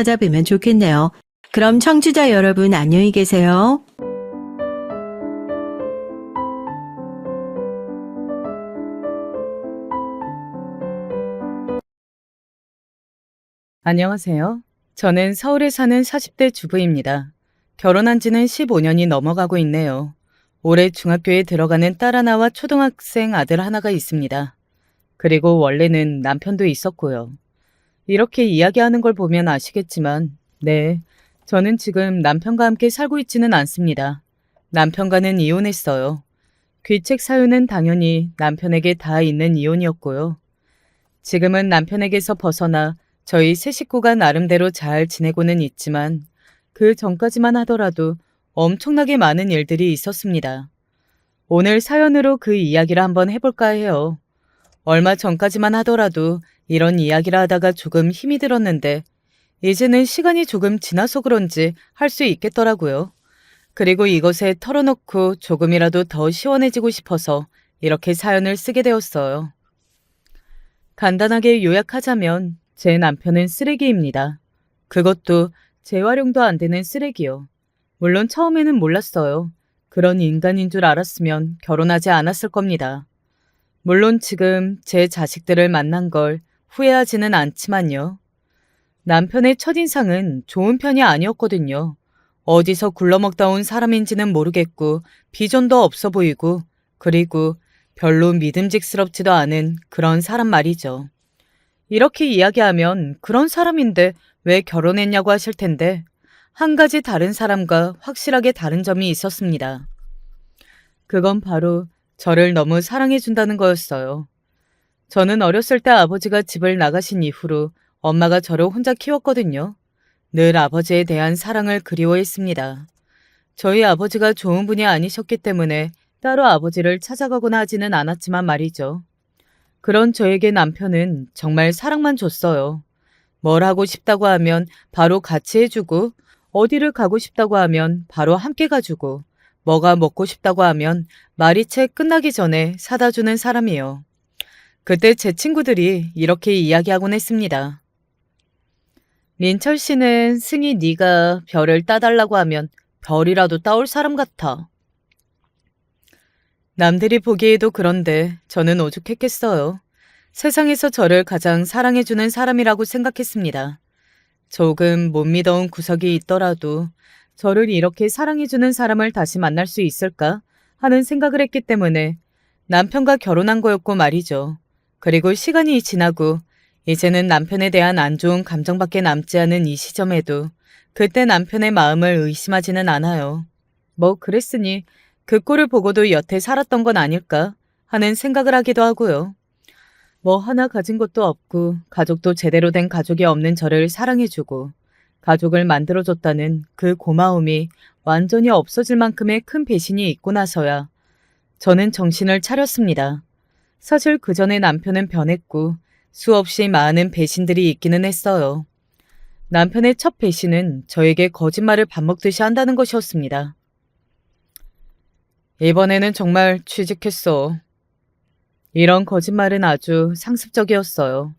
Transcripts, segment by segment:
찾아뵈면 좋겠네요. 그럼 청취자 여러분 안녕히 계세요. 안녕하세요. 저는 서울에 사는 40대 주부입니다. 결혼한 지는 15년이 넘어가고 있네요. 올해 중학교에 들어가는 딸 하나와 초등학생 아들 하나가 있습니다. 그리고 원래는 남편도 있었고요. 이렇게 이야기하는 걸 보면 아시겠지만, 네, 저는 지금 남편과 함께 살고 있지는 않습니다. 남편과는 이혼했어요. 귀책 사유는 당연히 남편에게 다 있는 이혼이었고요. 지금은 남편에게서 벗어나 저희 세 식구가 나름대로 잘 지내고는 있지만 그 전까지만 하더라도 엄청나게 많은 일들이 있었습니다. 오늘 사연으로 그 이야기를 한번 해볼까 해요. 얼마 전까지만 하더라도 이런 이야기를 하다가 조금 힘이 들었는데 이제는 시간이 조금 지나서 그런지 할 수 있겠더라고요. 그리고 이것에 털어놓고 조금이라도 더 시원해지고 싶어서 이렇게 사연을 쓰게 되었어요. 간단하게 요약하자면 제 남편은 쓰레기입니다. 그것도 재활용도 안 되는 쓰레기요. 물론 처음에는 몰랐어요. 그런 인간인 줄 알았으면 결혼하지 않았을 겁니다. 물론 지금 제 자식들을 만난 걸 후회하지는 않지만요. 남편의 첫인상은 좋은 편이 아니었거든요. 어디서 굴러먹다 온 사람인지는 모르겠고 비전도 없어 보이고 그리고 별로 믿음직스럽지도 않은 그런 사람 말이죠. 이렇게 이야기하면 그런 사람인데 왜 결혼했냐고 하실 텐데 한 가지 다른 사람과 확실하게 다른 점이 있었습니다. 그건 바로 저를 너무 사랑해준다는 거였어요. 저는 어렸을 때 아버지가 집을 나가신 이후로 엄마가 저를 혼자 키웠거든요. 늘 아버지에 대한 사랑을 그리워했습니다. 저희 아버지가 좋은 분이 아니셨기 때문에 따로 아버지를 찾아가거나 하지는 않았지만 말이죠. 그런 저에게 남편은 정말 사랑만 줬어요. 뭘 하고 싶다고 하면 바로 같이 해주고, 어디를 가고 싶다고 하면 바로 함께 가주고, 뭐가 먹고 싶다고 하면 말이 채 끝나기 전에 사다 주는 사람이에요. 그때 제 친구들이 이렇게 이야기하곤 했습니다. 민철 씨는 승희 네가 별을 따달라고 하면 별이라도 따올 사람 같아. 남들이 보기에도 그런데 저는 오죽했겠어요. 세상에서 저를 가장 사랑해주는 사람이라고 생각했습니다. 조금 못 믿어온 구석이 있더라도 저를 이렇게 사랑해주는 사람을 다시 만날 수 있을까 하는 생각을 했기 때문에 남편과 결혼한 거였고 말이죠. 그리고 시간이 지나고 이제는 남편에 대한 안 좋은 감정밖에 남지 않은 이 시점에도 그때 남편의 마음을 의심하지는 않아요. 뭐 그랬으니 그 꼴을 보고도 여태 살았던 건 아닐까 하는 생각을 하기도 하고요. 뭐 하나 가진 것도 없고 가족도 제대로 된 가족이 없는 저를 사랑해주고 가족을 만들어줬다는 그 고마움이 완전히 없어질 만큼의 큰 배신이 있고 나서야 저는 정신을 차렸습니다. 사실 그 전에 남편은 변했고 수없이 많은 배신들이 있기는 했어요. 남편의 첫 배신은 저에게 거짓말을 밥 먹듯이 한다는 것이었습니다. 이번에는 정말 취직했어. 이런 거짓말은 아주 상습적이었어요.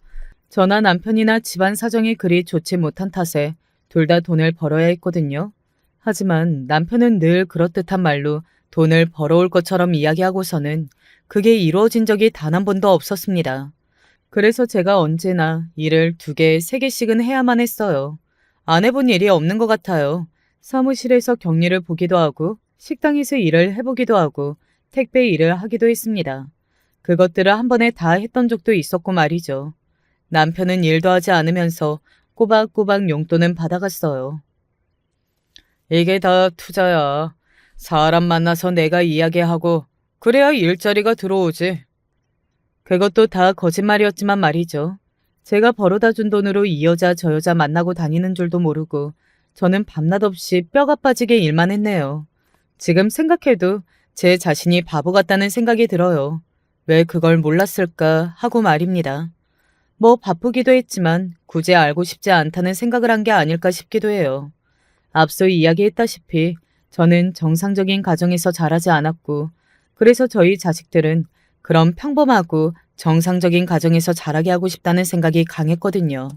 저나 남편이나 집안 사정이 그리 좋지 못한 탓에 둘 다 돈을 벌어야 했거든요. 하지만 남편은 늘 그렇듯한 말로 돈을 벌어올 것처럼 이야기하고서는 그게 이루어진 적이 단 한 번도 없었습니다. 그래서 제가 언제나 일을 2개, 3개씩은 해야만 했어요. 안 해본 일이 없는 것 같아요. 사무실에서 격리를 보기도 하고 식당에서 일을 해보기도 하고 택배 일을 하기도 했습니다. 그것들을 한 번에 다 했던 적도 있었고 말이죠. 남편은 일도 하지 않으면서 꼬박꼬박 용돈은 받아갔어요. 이게 다 투자야. 사람 만나서 내가 이야기하고 그래야 일자리가 들어오지. 그것도 다 거짓말이었지만 말이죠. 제가 벌어다 준 돈으로 이 여자 저 여자 만나고 다니는 줄도 모르고 저는 밤낮 없이 뼈가 빠지게 일만 했네요. 지금 생각해도 제 자신이 바보 같다는 생각이 들어요. 왜 그걸 몰랐을까 하고 말입니다. 뭐 바쁘기도 했지만 굳이 알고 싶지 않다는 생각을 한 게 아닐까 싶기도 해요. 앞서 이야기했다시피 저는 정상적인 가정에서 자라지 않았고 그래서 저희 자식들은 그런 평범하고 정상적인 가정에서 자라게 하고 싶다는 생각이 강했거든요.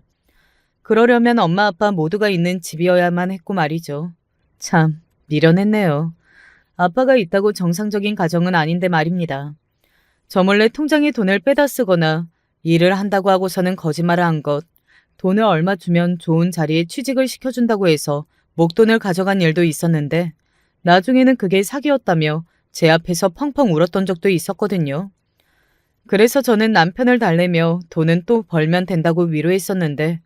그러려면 엄마 아빠 모두가 있는 집이어야만 했고 말이죠. 참 미련했네요. 아빠가 있다고 정상적인 가정은 아닌데 말입니다. 저 몰래 통장에 돈을 빼다 쓰거나 일을 한다고 하고서는 거짓말을 한 것, 돈을 얼마 주면 좋은 자리에 취직을 시켜준다고 해서 목돈을 가져간 일도 있었는데 나중에는 그게 사기였다며 제 앞에서 펑펑 울었던 적도 있었거든요. 그래서 저는 남편을 달래며 돈은 또 벌면 된다고 위로했었는데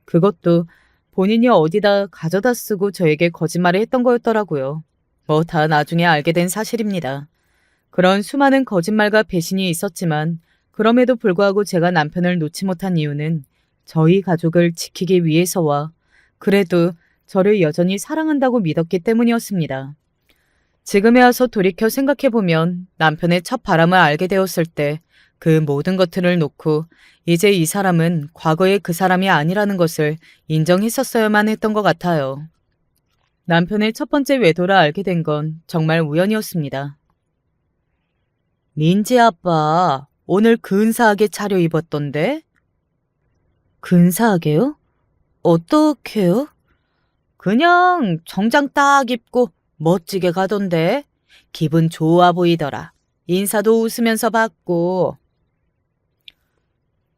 그것도 본인이 어디다 가져다 쓰고 저에게 거짓말을 했던 거였더라고요. 뭐 다 나중에 알게 된 사실입니다. 그런 수많은 거짓말과 배신이 있었지만 그럼에도 불구하고 제가 남편을 놓지 못한 이유는 저희 가족을 지키기 위해서와 그래도 저를 여전히 사랑한다고 믿었기 때문이었습니다. 지금에 와서 돌이켜 생각해보면 남편의 첫 바람을 알게 되었을 때 그 모든 것들을 놓고 이제 이 사람은 과거의 그 사람이 아니라는 것을 인정했었어야만 했던 것 같아요. 남편의 첫 번째 외도를 알게 된 건 정말 우연이었습니다. 민지 아빠, 오늘 근사하게 차려입었던데? 근사하게요? 어떻게요? 그냥 정장 딱 입고 멋지게 가던데? 기분 좋아 보이더라. 인사도 웃으면서 받고.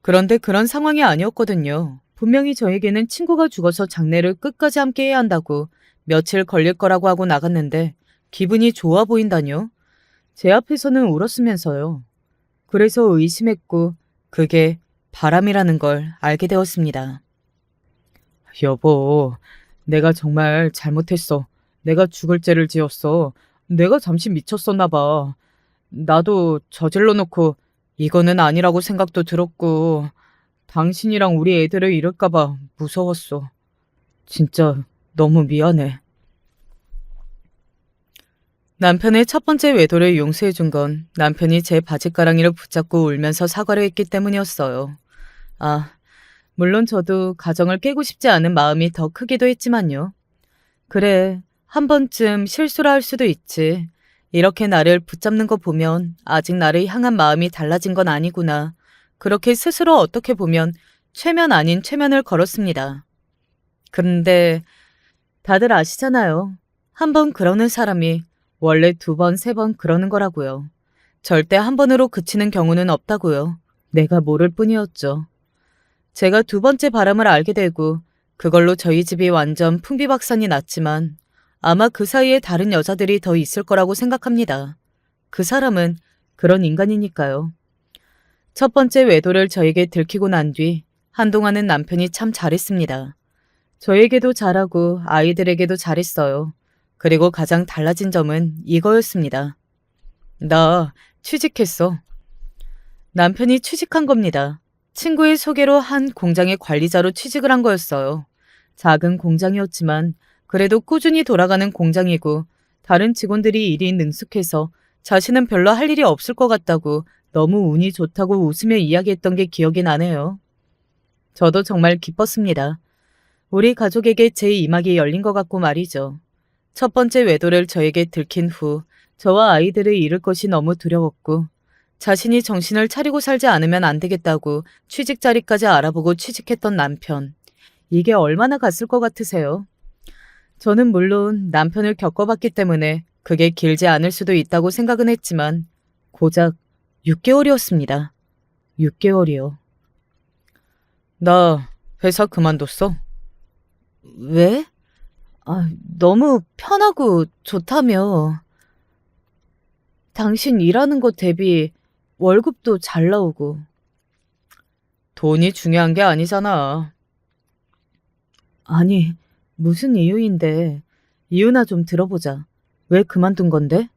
그런데 그런 상황이 아니었거든요. 분명히 저에게는 친구가 죽어서 장례를 끝까지 함께 해야 한다고 며칠 걸릴 거라고 하고 나갔는데 기분이 좋아 보인다뇨? 제 앞에서는 울었으면서요. 그래서 의심했고 그게 바람이라는 걸 알게 되었습니다. 여보, 내가 정말 잘못했어. 내가 죽을 죄를 지었어. 내가 잠시 미쳤었나 봐. 나도 저질러 놓고 이거는 아니라고 생각도 들었고 당신이랑 우리 애들을 잃을까 봐 무서웠어. 진짜 너무 미안해. 남편의 첫 번째 외도를 용서해 준 건 남편이 제 바짓가랑이를 붙잡고 울면서 사과를 했기 때문이었어요. 아, 물론 저도 가정을 깨고 싶지 않은 마음이 더 크기도 했지만요. 그래, 한 번쯤 실수를 할 수도 있지. 이렇게 나를 붙잡는 거 보면 아직 나를 향한 마음이 달라진 건 아니구나. 그렇게 스스로 어떻게 보면 최면 아닌 최면을 걸었습니다. 그런데 다들 아시잖아요. 한 번 그러는 사람이 원래 두 번, 세 번 그러는 거라고요. 절대 한 번으로 그치는 경우는 없다고요. 내가 모를 뿐이었죠. 제가 두 번째 바람을 알게 되고 그걸로 저희 집이 완전 풍비박산이 났지만 아마 그 사이에 다른 여자들이 더 있을 거라고 생각합니다. 그 사람은 그런 인간이니까요. 첫 번째 외도를 저에게 들키고 난 뒤 한동안은 남편이 참 잘했습니다. 저에게도 잘하고 아이들에게도 잘했어요. 그리고 가장 달라진 점은 이거였습니다. 나 취직했어. 남편이 취직한 겁니다. 친구의 소개로 한 공장의 관리자로 취직을 한 거였어요. 작은 공장이었지만 그래도 꾸준히 돌아가는 공장이고 다른 직원들이 일이 능숙해서 자신은 별로 할 일이 없을 것 같다고 너무 운이 좋다고 웃으며 이야기했던 게 기억이 나네요. 저도 정말 기뻤습니다. 우리 가족에게 제 이막이 열린 것 같고 말이죠. 첫 번째 외도를 저에게 들킨 후 저와 아이들을 잃을 것이 너무 두려웠고 자신이 정신을 차리고 살지 않으면 안 되겠다고 취직 자리까지 알아보고 취직했던 남편. 이게 얼마나 갔을 것 같으세요? 저는 물론 남편을 겪어봤기 때문에 그게 길지 않을 수도 있다고 생각은 했지만 고작 6개월이었습니다. 6개월이요. 나 회사 그만뒀어. 왜? 너무 편하고 좋다며. 당신 일하는 것 대비 월급도 잘 나오고. 돈이 중요한 게 아니잖아. 아니, 무슨 이유인데. 이유나 좀 들어보자. 왜 그만둔 건데?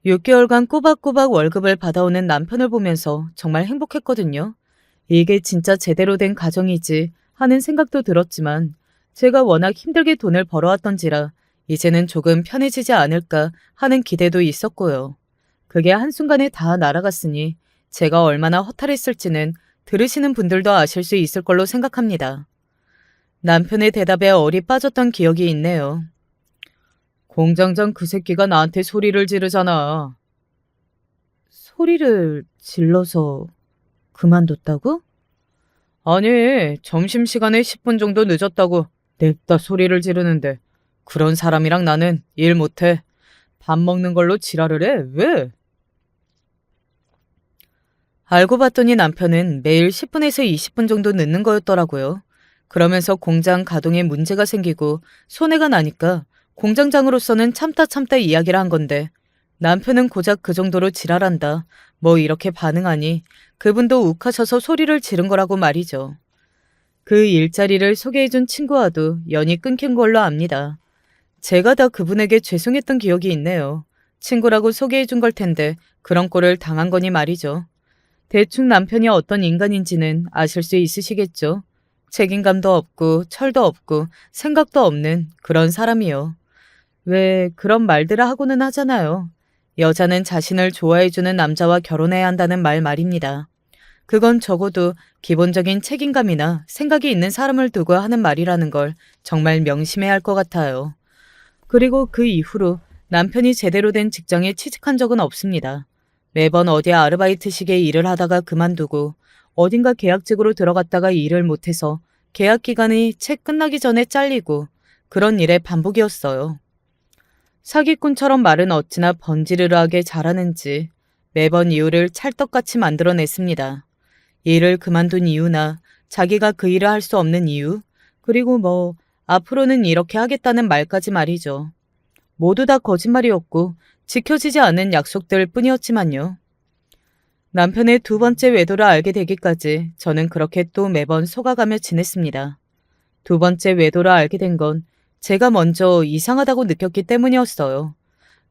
6개월간 꼬박꼬박 월급을 받아오는 남편을 보면서 정말 행복했거든요. 이게 진짜 제대로 된 가정이지 하는 생각도 들었지만 제가 워낙 힘들게 돈을 벌어왔던지라 이제는 조금 편해지지 않을까 하는 기대도 있었고요. 그게 한순간에 다 날아갔으니 제가 얼마나 허탈했을지는 들으시는 분들도 아실 수 있을 걸로 생각합니다. 남편의 대답에 얼이 빠졌던 기억이 있네요. 공장장 그 새끼가 나한테 소리를 지르잖아. 소리를 질러서 그만뒀다고? 아니, 점심시간에 10분 정도 늦었다고 냅다 소리를 지르는데 그런 사람이랑 나는 일 못해. 밥 먹는 걸로 지랄을 해? 왜? 알고 봤더니 남편은 매일 10분에서 20분 정도 늦는 거였더라고요. 그러면서 공장 가동에 문제가 생기고 손해가 나니까 공장장으로서는 참다 참다 이야기를 한 건데 남편은 고작 그 정도로 지랄한다. 뭐 이렇게 반응하니 그분도 욱하셔서 소리를 지른 거라고 말이죠. 그 일자리를 소개해준 친구와도 연이 끊긴 걸로 압니다. 제가 다 그분에게 죄송했던 기억이 있네요. 친구라고 소개해준 걸 텐데 그런 꼴을 당한 거니 말이죠. 대충 남편이 어떤 인간인지는 아실 수 있으시겠죠? 책임감도 없고 철도 없고 생각도 없는 그런 사람이요. 왜 그런 말들을 하고는 하잖아요. 여자는 자신을 좋아해주는 남자와 결혼해야 한다는 말 말입니다. 그건 적어도 기본적인 책임감이나 생각이 있는 사람을 두고 하는 말이라는 걸 정말 명심해야 할 것 같아요. 그리고 그 이후로 남편이 제대로 된 직장에 취직한 적은 없습니다. 매번 어디 아르바이트식의 일을 하다가 그만두고 어딘가 계약직으로 들어갔다가 일을 못해서 계약 기간이 채 끝나기 전에 잘리고 그런 일의 반복이었어요. 사기꾼처럼 말은 어찌나 번지르르하게 잘하는지 매번 이유를 찰떡같이 만들어냈습니다. 일을 그만둔 이유나 자기가 그 일을 할 수 없는 이유, 그리고 뭐 앞으로는 이렇게 하겠다는 말까지 말이죠. 모두 다 거짓말이었고 지켜지지 않은 약속들 뿐이었지만요. 남편의 두 번째 외도를 알게 되기까지 저는 그렇게 또 매번 속아가며 지냈습니다. 두 번째 외도를 알게 된 건 제가 먼저 이상하다고 느꼈기 때문이었어요.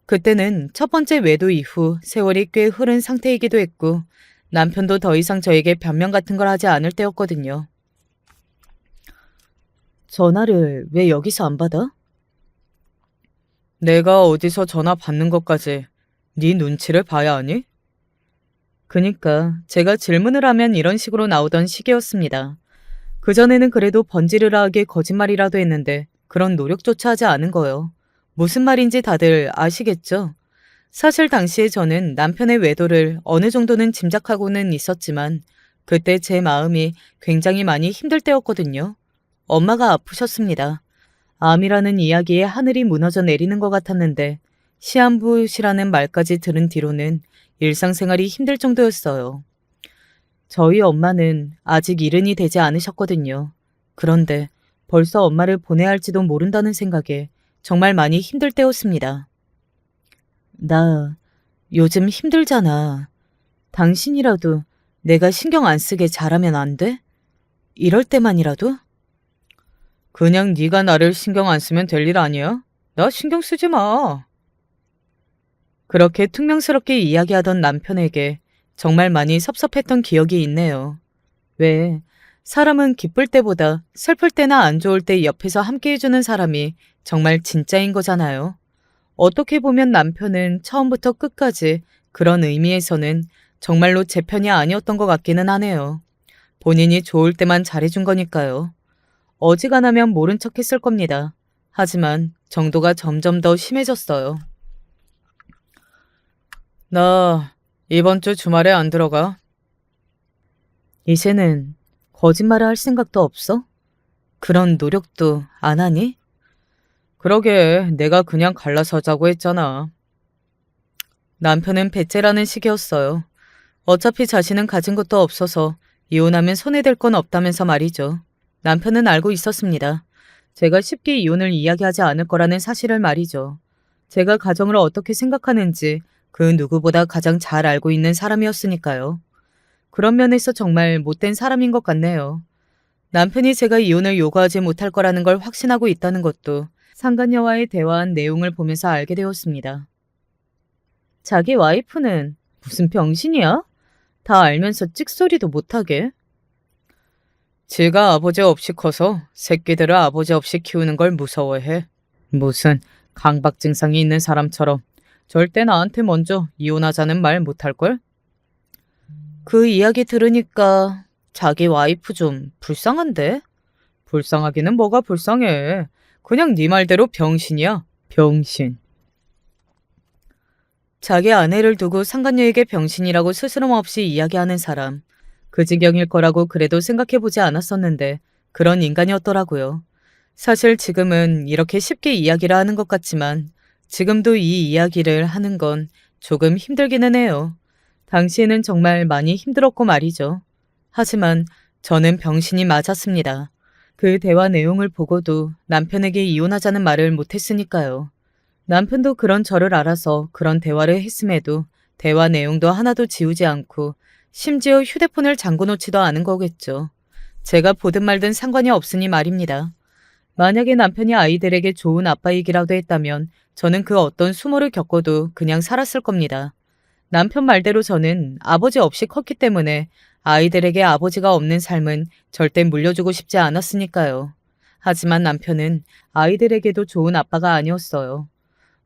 그때는 첫 번째 외도 이후 세월이 꽤 흐른 상태이기도 했고 남편도 더 이상 저에게 변명 같은 걸 하지 않을 때였거든요. 전화를 왜 여기서 안 받아? 내가 어디서 전화 받는 것까지 네 눈치를 봐야 하니? 그니까 제가 질문을 하면 이런 식으로 나오던 시기였습니다. 그전에는 그래도 번지르르하게 거짓말이라도 했는데 그런 노력조차 하지 않은 거요. 무슨 말인지 다들 아시겠죠? 사실 당시에 저는 남편의 외도를 어느 정도는 짐작하고는 있었지만 그때 제 마음이 굉장히 많이 힘들 때였거든요. 엄마가 아프셨습니다. 암이라는 이야기에 하늘이 무너져 내리는 것 같았는데 시한부시라는 말까지 들은 뒤로는 일상생활이 힘들 정도였어요. 저희 엄마는 아직 일흔이 되지 않으셨거든요. 그런데 벌써 엄마를 보내야 할지도 모른다는 생각에 정말 많이 힘들 때였습니다. 나 요즘 힘들잖아. 당신이라도 내가 신경 안 쓰게 잘하면 안 돼? 이럴 때만이라도? 그냥 네가 나를 신경 안 쓰면 될 일 아니야? 나 신경 쓰지 마. 그렇게 퉁명스럽게 이야기하던 남편에게 정말 많이 섭섭했던 기억이 있네요. 왜? 사람은 기쁠 때보다 슬플 때나 안 좋을 때 옆에서 함께 해주는 사람이 정말 진짜인 거잖아요. 어떻게 보면 남편은 처음부터 끝까지 그런 의미에서는 정말로 제 편이 아니었던 것 같기는 하네요. 본인이 좋을 때만 잘해준 거니까요. 어지간하면 모른 척 했을 겁니다. 하지만 정도가 점점 더 심해졌어요. 나 이번 주 주말에 안 들어가. 이제는 거짓말을 할 생각도 없어? 그런 노력도 안 하니? 그러게 내가 그냥 갈라서 자고 했잖아. 남편은 배째라는 식이었어요. 어차피 자신은 가진 것도 없어서 이혼하면 손해될 건 없다면서 말이죠. 남편은 알고 있었습니다. 제가 쉽게 이혼을 이야기하지 않을 거라는 사실을 말이죠. 제가 가정을 어떻게 생각하는지 그 누구보다 가장 잘 알고 있는 사람이었으니까요. 그런 면에서 정말 못된 사람인 것 같네요. 남편이 제가 이혼을 요구하지 못할 거라는 걸 확신하고 있다는 것도 상간녀와의 대화한 내용을 보면서 알게 되었습니다. 자기 와이프는 무슨 병신이야? 다 알면서 찍소리도 못하게. 지가 아버지 없이 커서 새끼들을 아버지 없이 키우는 걸 무서워해. 무슨 강박 증상이 있는 사람처럼 절대 나한테 먼저 이혼하자는 말 못할걸? 그 이야기 들으니까 자기 와이프 좀 불쌍한데? 불쌍하기는 뭐가 불쌍해. 그냥 네 말대로 병신이야. 병신. 자기 아내를 두고 상간녀에게 병신이라고 스스럼 없이 이야기하는 사람. 그 지경일 거라고 그래도 생각해보지 않았었는데 그런 인간이었더라고요. 사실 지금은 이렇게 쉽게 이야기를 하는 것 같지만 지금도 이 이야기를 하는 건 조금 힘들기는 해요. 당시에는 정말 많이 힘들었고 말이죠. 하지만 저는 병신이 맞았습니다. 그 대화 내용을 보고도 남편에게 이혼하자는 말을 못했으니까요. 남편도 그런 저를 알아서 그런 대화를 했음에도 대화 내용도 하나도 지우지 않고 심지어 휴대폰을 잠궈놓지도 않은 거겠죠. 제가 보든 말든 상관이 없으니 말입니다. 만약에 남편이 아이들에게 좋은 아빠이기라도 했다면 저는 그 어떤 수모를 겪어도 그냥 살았을 겁니다. 남편 말대로 저는 아버지 없이 컸기 때문에 아이들에게 아버지가 없는 삶은 절대 물려주고 싶지 않았으니까요. 하지만 남편은 아이들에게도 좋은 아빠가 아니었어요.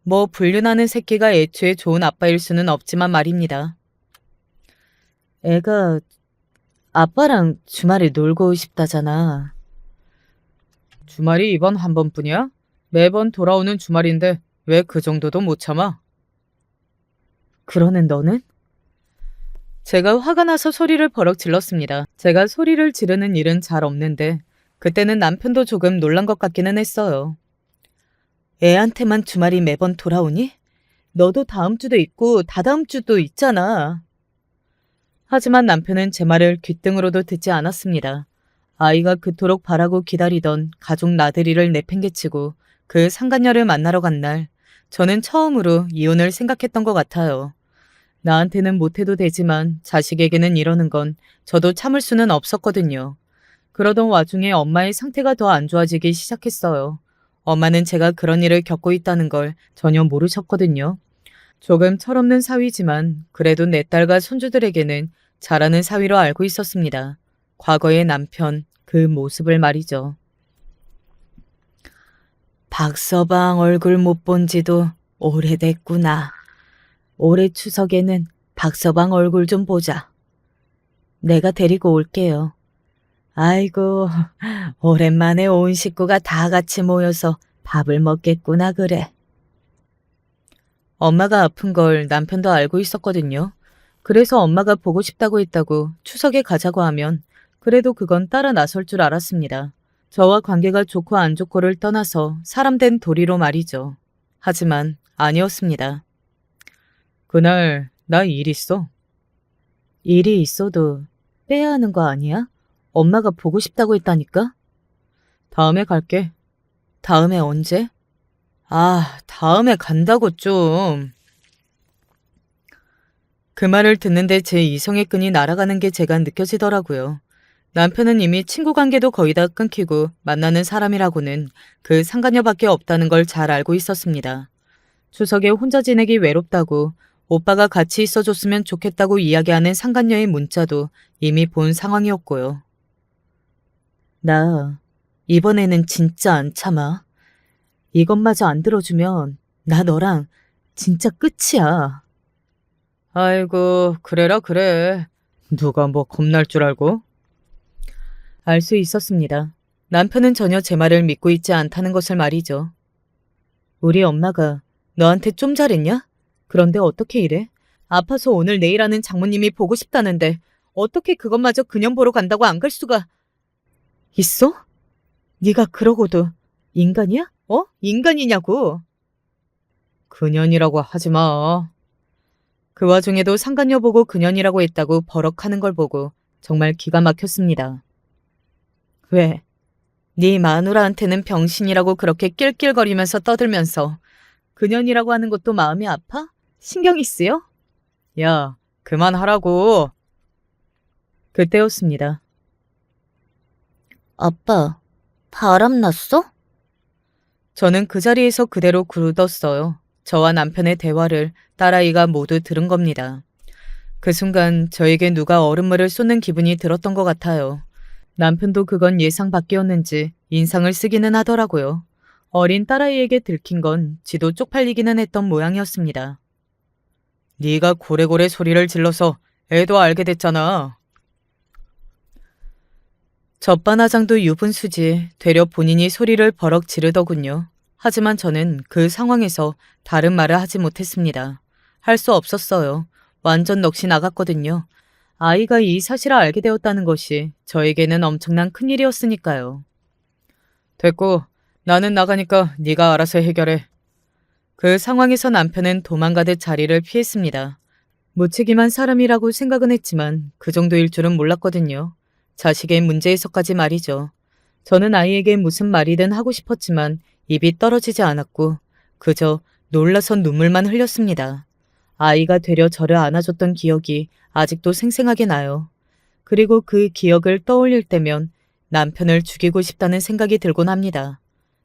뭐 불륜하는 새끼가 애초에 좋은 아빠일 수는 없지만 말입니다. 애가 아빠랑 주말에 놀고 싶다잖아. 주말이 이번 한 번뿐이야? 매번 돌아오는 주말인데 왜 그 정도도 못 참아? 그러는 너는? 제가 화가 나서 소리를 버럭 질렀습니다. 제가 소리를 지르는 일은 잘 없는데 그때는 남편도 조금 놀란 것 같기는 했어요. 애한테만 주말이 매번 돌아오니? 너도 다음 주도 있고 다다음 주도 있잖아. 하지만 남편은 제 말을 귓등으로도 듣지 않았습니다. 아이가 그토록 바라고 기다리던 가족 나들이를 내팽개치고 그 상간녀를 만나러 간 날, 저는 처음으로 이혼을 생각했던 것 같아요. 나한테는 못해도 되지만 자식에게는 이러는 건 저도 참을 수는 없었거든요. 그러던 와중에 엄마의 상태가 더 안 좋아지기 시작했어요. 엄마는 제가 그런 일을 겪고 있다는 걸 전혀 모르셨거든요. 조금 철없는 사위지만 그래도 내 딸과 손주들에게는 잘하는 사위로 알고 있었습니다. 과거의 남편, 그 모습을 말이죠. 박서방 얼굴 못 본 지도 오래됐구나. 올해 추석에는 박서방 얼굴 좀 보자. 내가 데리고 올게요. 아이고, 오랜만에 온 식구가 다 같이 모여서 밥을 먹겠구나 그래. 엄마가 아픈 걸 남편도 알고 있었거든요. 그래서 엄마가 보고 싶다고 했다고 추석에 가자고 하면 그래도 그건 따라 나설 줄 알았습니다. 저와 관계가 좋고 안 좋고를 떠나서 사람 된 도리로 말이죠. 하지만 아니었습니다. 그날 나 일 있어. 일이 있어도 빼야 하는 거 아니야? 엄마가 보고 싶다고 했다니까? 다음에 갈게. 다음에 언제? 아, 다음에 간다고 좀. 그 말을 듣는데 제 이성의 끈이 날아가는 게 제가 느껴지더라고요. 남편은 이미 친구 관계도 거의 다 끊기고 만나는 사람이라고는 그 상간녀밖에 없다는 걸 잘 알고 있었습니다. 추석에 혼자 지내기 외롭다고 오빠가 같이 있어줬으면 좋겠다고 이야기하는 상간녀의 문자도 이미 본 상황이었고요. 나 이번에는 진짜 안 참아. 이것마저 안 들어주면 나 너랑 진짜 끝이야. 아이고, 그래라 그래. 누가 뭐 겁날 줄 알고? 알 수 있었습니다. 남편은 전혀 제 말을 믿고 있지 않다는 것을 말이죠. 우리 엄마가 너한테 좀 잘했냐? 그런데 어떻게 이래? 아파서 오늘 내일 하는 장모님이 보고 싶다는데 어떻게 그것마저 그년 보러 간다고 안 갈 수가 있어? 네가 그러고도 인간이야? 인간이냐고. 그년이라고 하지 마. 그 와중에도 상간녀 보고 그년이라고 했다고 버럭하는 걸 보고 정말 기가 막혔습니다. 왜? 네 마누라한테는 병신이라고 그렇게 낄낄거리면서 떠들면서 그년이라고 하는 것도 마음이 아파? 신경이 쓰여? 야, 그만하라고. 그때였습니다. 아빠, 바람 났어? 저는 그 자리에서 그대로 굳었어요. 저와 남편의 대화를 딸아이가 모두 들은 겁니다. 그 순간 저에게 누가 얼음물을 쏟는 기분이 들었던 것 같아요. 남편도 그건 예상 밖이었는지 인상을 쓰기는 하더라고요. 어린 딸아이에게 들킨 건 지도 쪽팔리기는 했던 모양이었습니다. 네가 고래고래 소리를 질러서 애도 알게 됐잖아. 젖바나장도 유분수지 되려 본인이 소리를 버럭 지르더군요. 하지만 저는 그 상황에서 다른 말을 하지 못했습니다. 할 수 없었어요. 완전 넋이 나갔거든요. 아이가 이 사실을 알게 되었다는 것이 저에게는 엄청난 큰일이었으니까요. 됐고, 나는 나가니까 네가 알아서 해결해. 그 상황에서 남편은 도망가듯 자리를 피했습니다. 무책임한 사람이라고 생각은 했지만 그 정도일 줄은 몰랐거든요. 자식의 문제에서까지 말이죠. 저는 아이에게 무슨 말이든 하고 싶었지만 입이 떨어지지 않았고 그저 놀라서 눈물만 흘렸습니다. 아이가 되려 저를 안아줬던 기억이 아직도 생생하게 나요. 그리고 그 기억을 떠올릴 때면 남편을 죽이고 싶다는 생각이 들곤 합니다.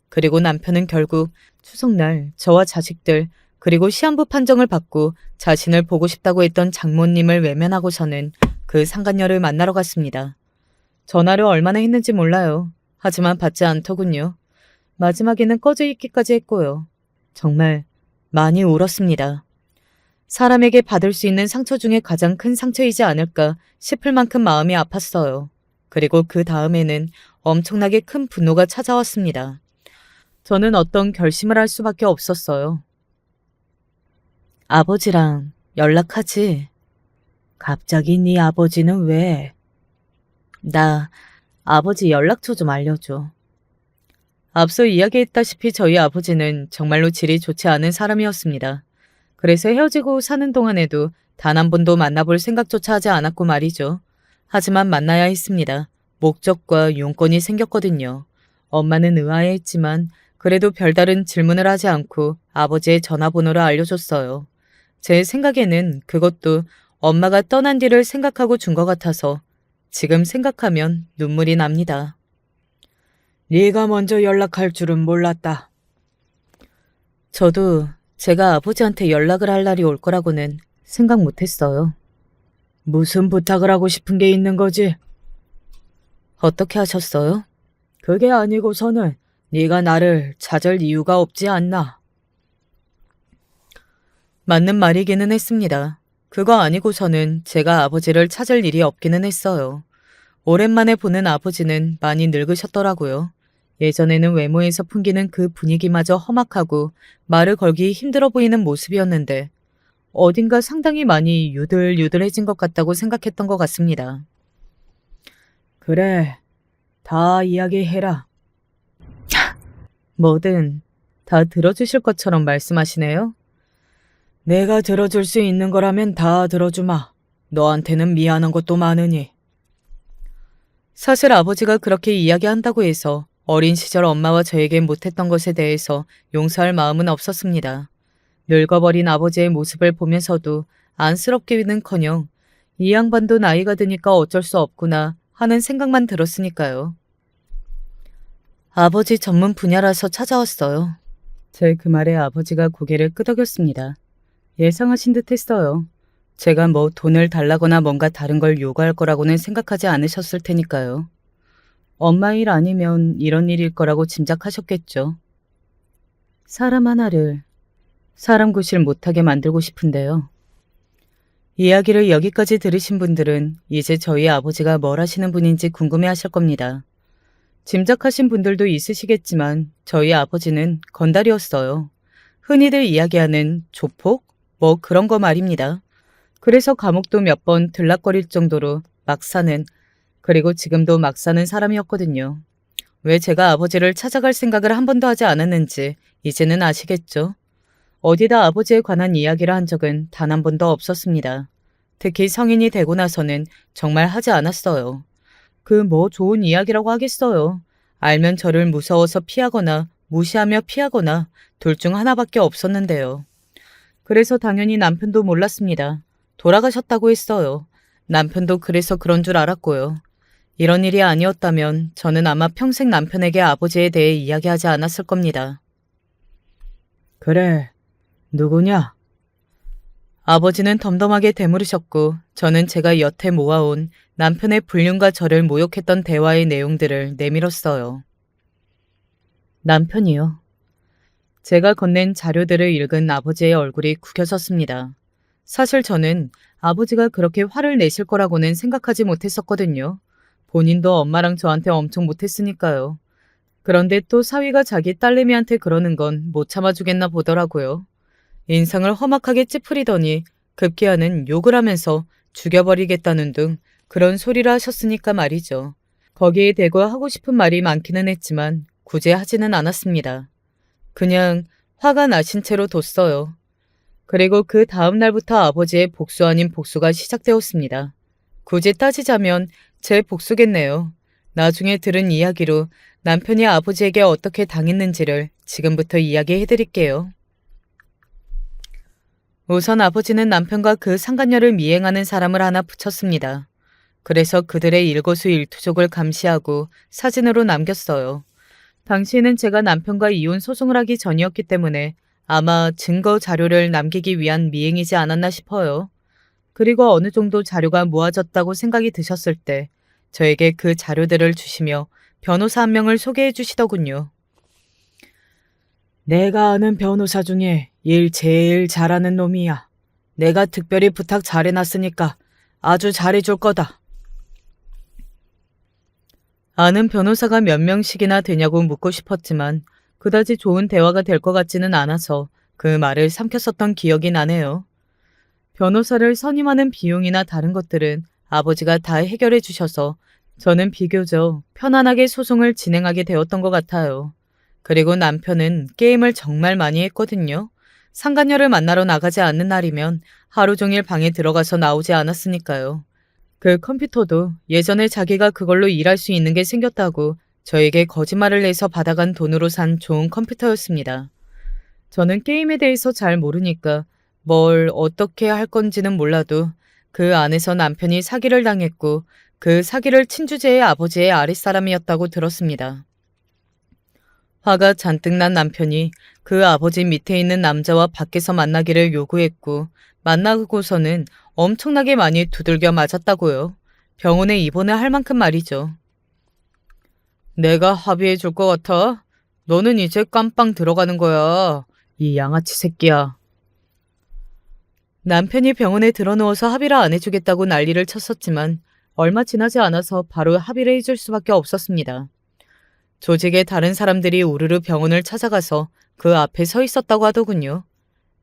그리고 남편은 결국 추석날 저와 자식들 그리고 시한부 판정을 받고 자신을 보고 싶다고 했던 장모님을 외면하고서는 그 상간녀를 만나러 갔습니다. 전화를 얼마나 했는지 몰라요. 하지만 받지 않더군요. 마지막에는 꺼져 있기까지 했고요. 정말 많이 울었습니다. 사람에게 받을 수 있는 상처 중에 가장 큰 상처이지 않을까 싶을 만큼 마음이 아팠어요. 그리고 그 다음에는 엄청나게 큰 분노가 찾아왔습니다. 저는 어떤 결심을 할 수밖에 없었어요. 아버지랑 연락하지? 갑자기 네 아버지는 왜? 나 아버지 연락처 좀 알려줘. 앞서 이야기했다시피 저희 아버지는 정말로 질이 좋지 않은 사람이었습니다. 그래서 헤어지고 사는 동안에도 단 한 번도 만나볼 생각조차 하지 않았고 말이죠. 하지만 만나야 했습니다. 목적과 용건이 생겼거든요. 엄마는 의아해했지만 그래도 별다른 질문을 하지 않고 아버지의 전화번호를 알려줬어요. 제 생각에는 그것도 엄마가 떠난 뒤를 생각하고 준 것 같아서 지금 생각하면 눈물이 납니다. 네가 먼저 연락할 줄은 몰랐다. 저도 제가 아버지한테 연락을 할 날이 올 거라고는 생각 못했어요. 무슨 부탁을 하고 싶은 게 있는 거지? 어떻게 하셨어요? 그게 아니고서는 네가 나를 찾을 이유가 없지 않나. 맞는 말이기는 했습니다. 그거 아니고서는 제가 아버지를 찾을 일이 없기는 했어요. 오랜만에 보는 아버지는 많이 늙으셨더라고요. 예전에는 외모에서 풍기는 그 분위기마저 험악하고 말을 걸기 힘들어 보이는 모습이었는데 어딘가 상당히 많이 유들유들해진 것 같다고 생각했던 것 같습니다. 그래, 다 이야기해라. 뭐든 다 들어주실 것처럼 말씀하시네요. 내가 들어줄 수 있는 거라면 다 들어주마. 너한테는 미안한 것도 많으니. 사실 아버지가 그렇게 이야기한다고 해서 어린 시절 엄마와 저에게 못했던 것에 대해서 용서할 마음은 없었습니다. 늙어버린 아버지의 모습을 보면서도 안쓰럽기는커녕 이 양반도 나이가 드니까 어쩔 수 없구나 하는 생각만 들었으니까요. 아버지 전문 분야라서 찾아왔어요. 제 그 말에 아버지가 고개를 끄덕였습니다. 예상하신 듯 했어요. 제가 뭐 돈을 달라거나 뭔가 다른 걸 요구할 거라고는 생각하지 않으셨을 테니까요. 엄마 일 아니면 이런 일일 거라고 짐작하셨겠죠. 사람 하나를 사람 구실 못하게 만들고 싶은데요. 이야기를 여기까지 들으신 분들은 이제 저희 아버지가 뭘 하시는 분인지 궁금해하실 겁니다. 짐작하신 분들도 있으시겠지만 저희 아버지는 건달이었어요. 흔히들 이야기하는 조폭? 뭐 그런 거 말입니다. 그래서 감옥도 몇 번 들락거릴 정도로 막 사는, 그리고 지금도 막 사는 사람이었거든요. 왜 제가 아버지를 찾아갈 생각을 한 번도 하지 않았는지 이제는 아시겠죠? 어디다 아버지에 관한 이야기를 한 적은 단 한 번도 없었습니다. 특히 성인이 되고 나서는 정말 하지 않았어요. 그 뭐 좋은 이야기라고 하겠어요. 알면 저를 무서워서 피하거나 무시하며 피하거나 둘 중 하나밖에 없었는데요. 그래서 당연히 남편도 몰랐습니다. 돌아가셨다고 했어요. 남편도 그래서 그런 줄 알았고요. 이런 일이 아니었다면 저는 아마 평생 남편에게 아버지에 대해 이야기하지 않았을 겁니다. 그래, 누구냐? 아버지는 덤덤하게 되물으셨고 저는 제가 여태 모아온 남편의 불륜과 저를 모욕했던 대화의 내용들을 내밀었어요. 남편이요. 제가 건넨 자료들을 읽은 아버지의 얼굴이 굳혀졌습니다. 사실 저는 아버지가 그렇게 화를 내실 거라고는 생각하지 못했었거든요. 본인도 엄마랑 저한테 엄청 못했으니까요. 그런데 또 사위가 자기 딸내미한테 그러는 건 못 참아주겠나 보더라고요. 인상을 험악하게 찌푸리더니 급기야는 욕을 하면서 죽여버리겠다는 등 그런 소리를 하셨으니까 말이죠. 거기에 대고 하고 싶은 말이 많기는 했지만 굳이 하지는 않았습니다. 그냥 화가 나신 채로 뒀어요. 그리고 그 다음 날부터 아버지의 복수 아닌 복수가 시작되었습니다. 굳이 따지자면 제 복수겠네요. 나중에 들은 이야기로 남편이 아버지에게 어떻게 당했는지를 지금부터 이야기해드릴게요. 우선 아버지는 남편과 그 상간녀를 미행하는 사람을 하나 붙였습니다. 그래서 그들의 일거수일투족을 감시하고 사진으로 남겼어요. 당시에는 제가 남편과 이혼 소송을 하기 전이었기 때문에 아마 증거 자료를 남기기 위한 미행이지 않았나 싶어요. 그리고 어느 정도 자료가 모아졌다고 생각이 드셨을 때 저에게 그 자료들을 주시며 변호사 한 명을 소개해 주시더군요. 내가 아는 변호사 중에 일 제일 잘하는 놈이야. 내가 특별히 부탁 잘해놨으니까 아주 잘해줄 거다. 아는 변호사가 몇 명씩이나 되냐고 묻고 싶었지만 그다지 좋은 대화가 될 것 같지는 않아서 그 말을 삼켰었던 기억이 나네요. 변호사를 선임하는 비용이나 다른 것들은 아버지가 다 해결해 주셔서 저는 비교적 편안하게 소송을 진행하게 되었던 것 같아요. 그리고 남편은 게임을 정말 많이 했거든요. 상간녀를 만나러 나가지 않는 날이면 하루 종일 방에 들어가서 나오지 않았으니까요. 그 컴퓨터도 예전에 자기가 그걸로 일할 수 있는 게 생겼다고 저에게 거짓말을 내서 받아간 돈으로 산 좋은 컴퓨터였습니다. 저는 게임에 대해서 잘 모르니까 뭘 어떻게 할 건지는 몰라도 그 안에서 남편이 사기를 당했고 그 사기를 친주제의 아버지의 아랫사람이었다고 들었습니다. 화가 잔뜩 난 남편이 그 아버지 밑에 있는 남자와 밖에서 만나기를 요구했고 만나고서는 엄청나게 많이 두들겨 맞았다고요. 병원에 입원을 할 만큼 말이죠. 내가 합의해 줄 것 같아? 너는 이제 깜빵 들어가는 거야. 이 양아치 새끼야. 남편이 병원에 들어누워서 합의를 안 해주겠다고 난리를 쳤었지만 얼마 지나지 않아서 바로 합의를 해줄 수밖에 없었습니다. 조직의 다른 사람들이 우르르 병원을 찾아가서 그 앞에 서 있었다고 하더군요.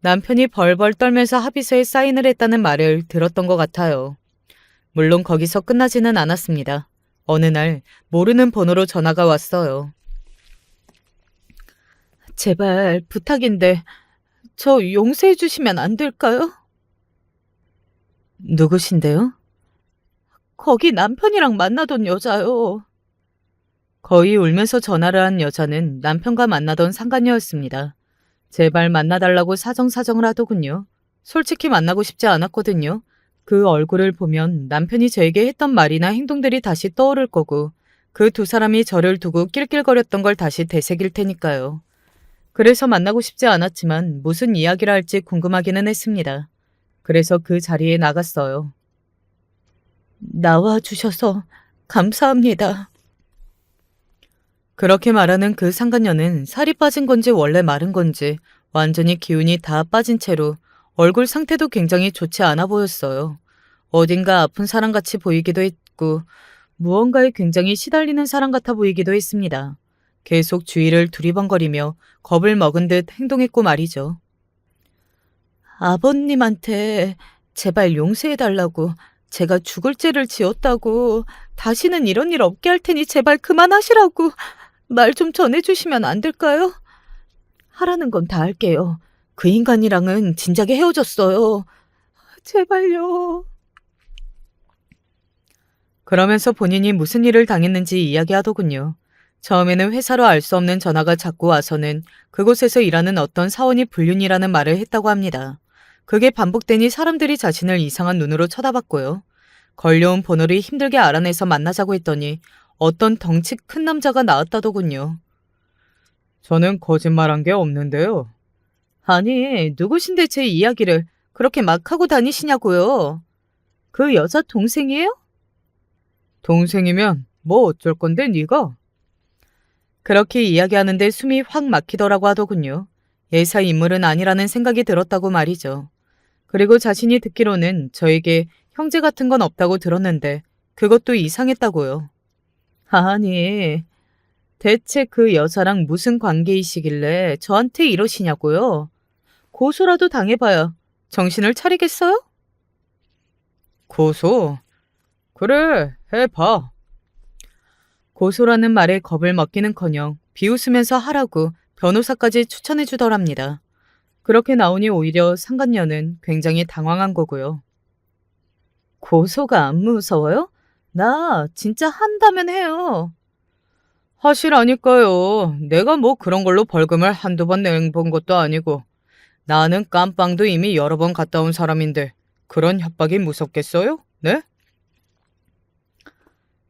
남편이 벌벌 떨면서 합의서에 사인을 했다는 말을 들었던 것 같아요. 물론 거기서 끝나지는 않았습니다. 어느 날 모르는 번호로 전화가 왔어요. 제발 부탁인데 저 용서해 주시면 안 될까요? 누구신데요? 거기 남편이랑 만나던 여자요. 거의 울면서 전화를 한 여자는 남편과 만나던 상간녀였습니다. 제발 만나달라고 사정사정을 하더군요. 솔직히 만나고 싶지 않았거든요. 그 얼굴을 보면 남편이 저에게 했던 말이나 행동들이 다시 떠오를 거고 그 두 사람이 저를 두고 낄낄거렸던 걸 다시 되새길 테니까요. 그래서 만나고 싶지 않았지만 무슨 이야기를 할지 궁금하기는 했습니다. 그래서 그 자리에 나갔어요. 나와주셔서 감사합니다. 그렇게 말하는 그 상간녀는 살이 빠진 건지 원래 마른 건지 완전히 기운이 다 빠진 채로 얼굴 상태도 굉장히 좋지 않아 보였어요. 어딘가 아픈 사람같이 보이기도 했고 무언가에 굉장히 시달리는 사람 같아 보이기도 했습니다. 계속 주위를 두리번거리며 겁을 먹은 듯 행동했고 말이죠. 아버님한테 제발 용서해달라고 제가 죽을 죄를 지었다고 다시는 이런 일 없게 할 테니 제발 그만하시라고 말 좀 전해주시면 안 될까요? 하라는 건 다 할게요. 그 인간이랑은 진작에 헤어졌어요. 제발요. 그러면서 본인이 무슨 일을 당했는지 이야기하더군요. 처음에는 회사로 알 수 없는 전화가 자꾸 와서는 그곳에서 일하는 어떤 사원이 불륜이라는 말을 했다고 합니다. 그게 반복되니 사람들이 자신을 이상한 눈으로 쳐다봤고요. 걸려온 번호를 힘들게 알아내서 만나자고 했더니 어떤 덩치 큰 남자가 나왔다더군요. 저는 거짓말한 게 없는데요. 아니, 누구신데 제 이야기를 그렇게 막 하고 다니시냐고요. 그 여자 동생이에요? 동생이면 뭐 어쩔 건데 네가? 그렇게 이야기하는데 숨이 확 막히더라고 하더군요. 예사 인물은 아니라는 생각이 들었다고 말이죠. 그리고 자신이 듣기로는 저에게 형제 같은 건 없다고 들었는데 그것도 이상했다고요. 아니, 대체 그 여자랑 무슨 관계이시길래 저한테 이러시냐고요? 고소라도 당해봐야 정신을 차리겠어요? 고소? 그래, 해봐. 고소라는 말에 겁을 먹기는커녕 비웃으면서 하라고 변호사까지 추천해 주더랍니다. 그렇게 나오니 오히려 상간녀는 굉장히 당황한 거고요. 고소가 안 무서워요? 나 진짜 한다면 해요. 하시라니까요. 내가 뭐 그런 걸로 벌금을 한두 번 내본 것도 아니고 나는 깜빵도 이미 여러 번 갔다 온 사람인데 그런 협박이 무섭겠어요? 네?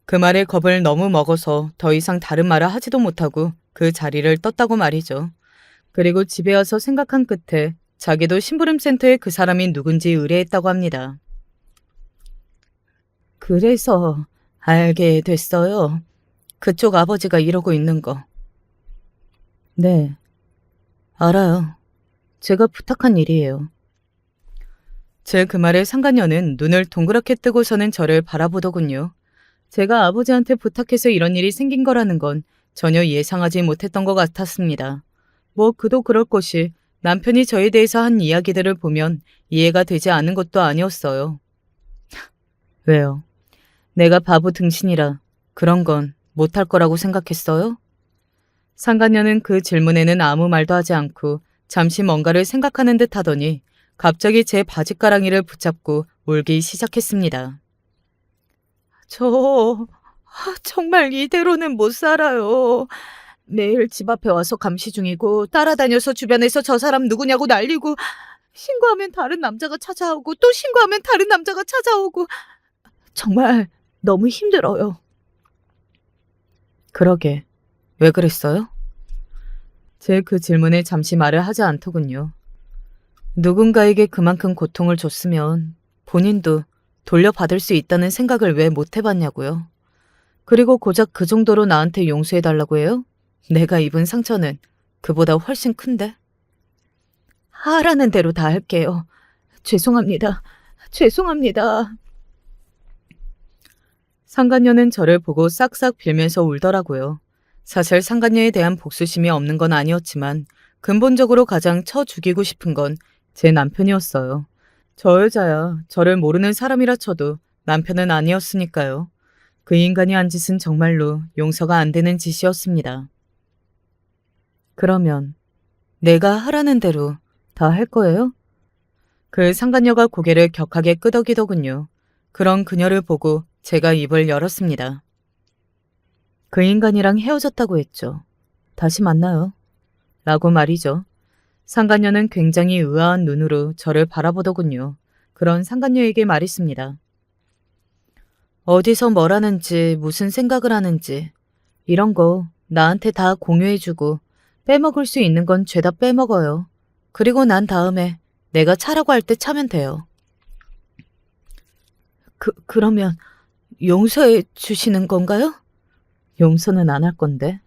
그 말에 겁을 너무 먹어서 더 이상 다른 말을 하지도 못하고 그 자리를 떴다고 말이죠. 그리고 집에 와서 생각한 끝에 자기도 심부름센터에 그 사람이 누군지 의뢰했다고 합니다. 그래서 알게 됐어요. 그쪽 아버지가 이러고 있는 거. 네, 알아요. 제가 부탁한 일이에요. 제 그 말에 상간녀는 눈을 동그랗게 뜨고서는 저를 바라보더군요. 제가 아버지한테 부탁해서 이런 일이 생긴 거라는 건 전혀 예상하지 못했던 것 같았습니다. 뭐 그도 그럴 것이 남편이 저에 대해서 한 이야기들을 보면 이해가 되지 않은 것도 아니었어요. 왜요? 내가 바보 등신이라 그런 건 못할 거라고 생각했어요? 상간녀는 그 질문에는 아무 말도 하지 않고 잠시 뭔가를 생각하는 듯 하더니 갑자기 제 바짓가랑이를 붙잡고 울기 시작했습니다. 정말 이대로는 못 살아요. 매일 집 앞에 와서 감시 중이고 따라다녀서 주변에서 저 사람 누구냐고 난리고 신고하면 다른 남자가 찾아오고 또 신고하면 다른 남자가 찾아오고 정말 너무 힘들어요. 그러게. 왜 그랬어요? 제 그 질문에 잠시 말을 하지 않더군요. 누군가에게 그만큼 고통을 줬으면 본인도 돌려받을 수 있다는 생각을 왜 못 해봤냐고요. 그리고 고작 그 정도로 나한테 용서해달라고 해요? 내가 입은 상처는 그보다 훨씬 큰데? 하라는 대로 다 할게요. 죄송합니다. 죄송합니다. 상간녀는 저를 보고 싹싹 빌면서 울더라고요. 사실 상간녀에 대한 복수심이 없는 건 아니었지만 근본적으로 가장 쳐 죽이고 싶은 건 제 남편이었어요. 저 여자야 저를 모르는 사람이라 쳐도 남편은 아니었으니까요. 그 인간이 한 짓은 정말로 용서가 안 되는 짓이었습니다. 그러면 내가 하라는 대로 다 할 거예요? 그 상간녀가 고개를 격하게 끄덕이더군요. 그런 그녀를 보고 제가 입을 열었습니다. 그 인간이랑 헤어졌다고 했죠. 다시 만나요. 라고 말이죠. 상간녀는 굉장히 의아한 눈으로 저를 바라보더군요. 그런 상간녀에게 말했습니다. 어디서 뭘 하는지 무슨 생각을 하는지 이런 거 나한테 다 공유해주고 빼먹을 수 있는 건 죄다 빼먹어요. 그리고 난 다음에 내가 차라고 할 때 차면 돼요. 그러면 용서해 주시는 건가요? 용서는 안 할 건데.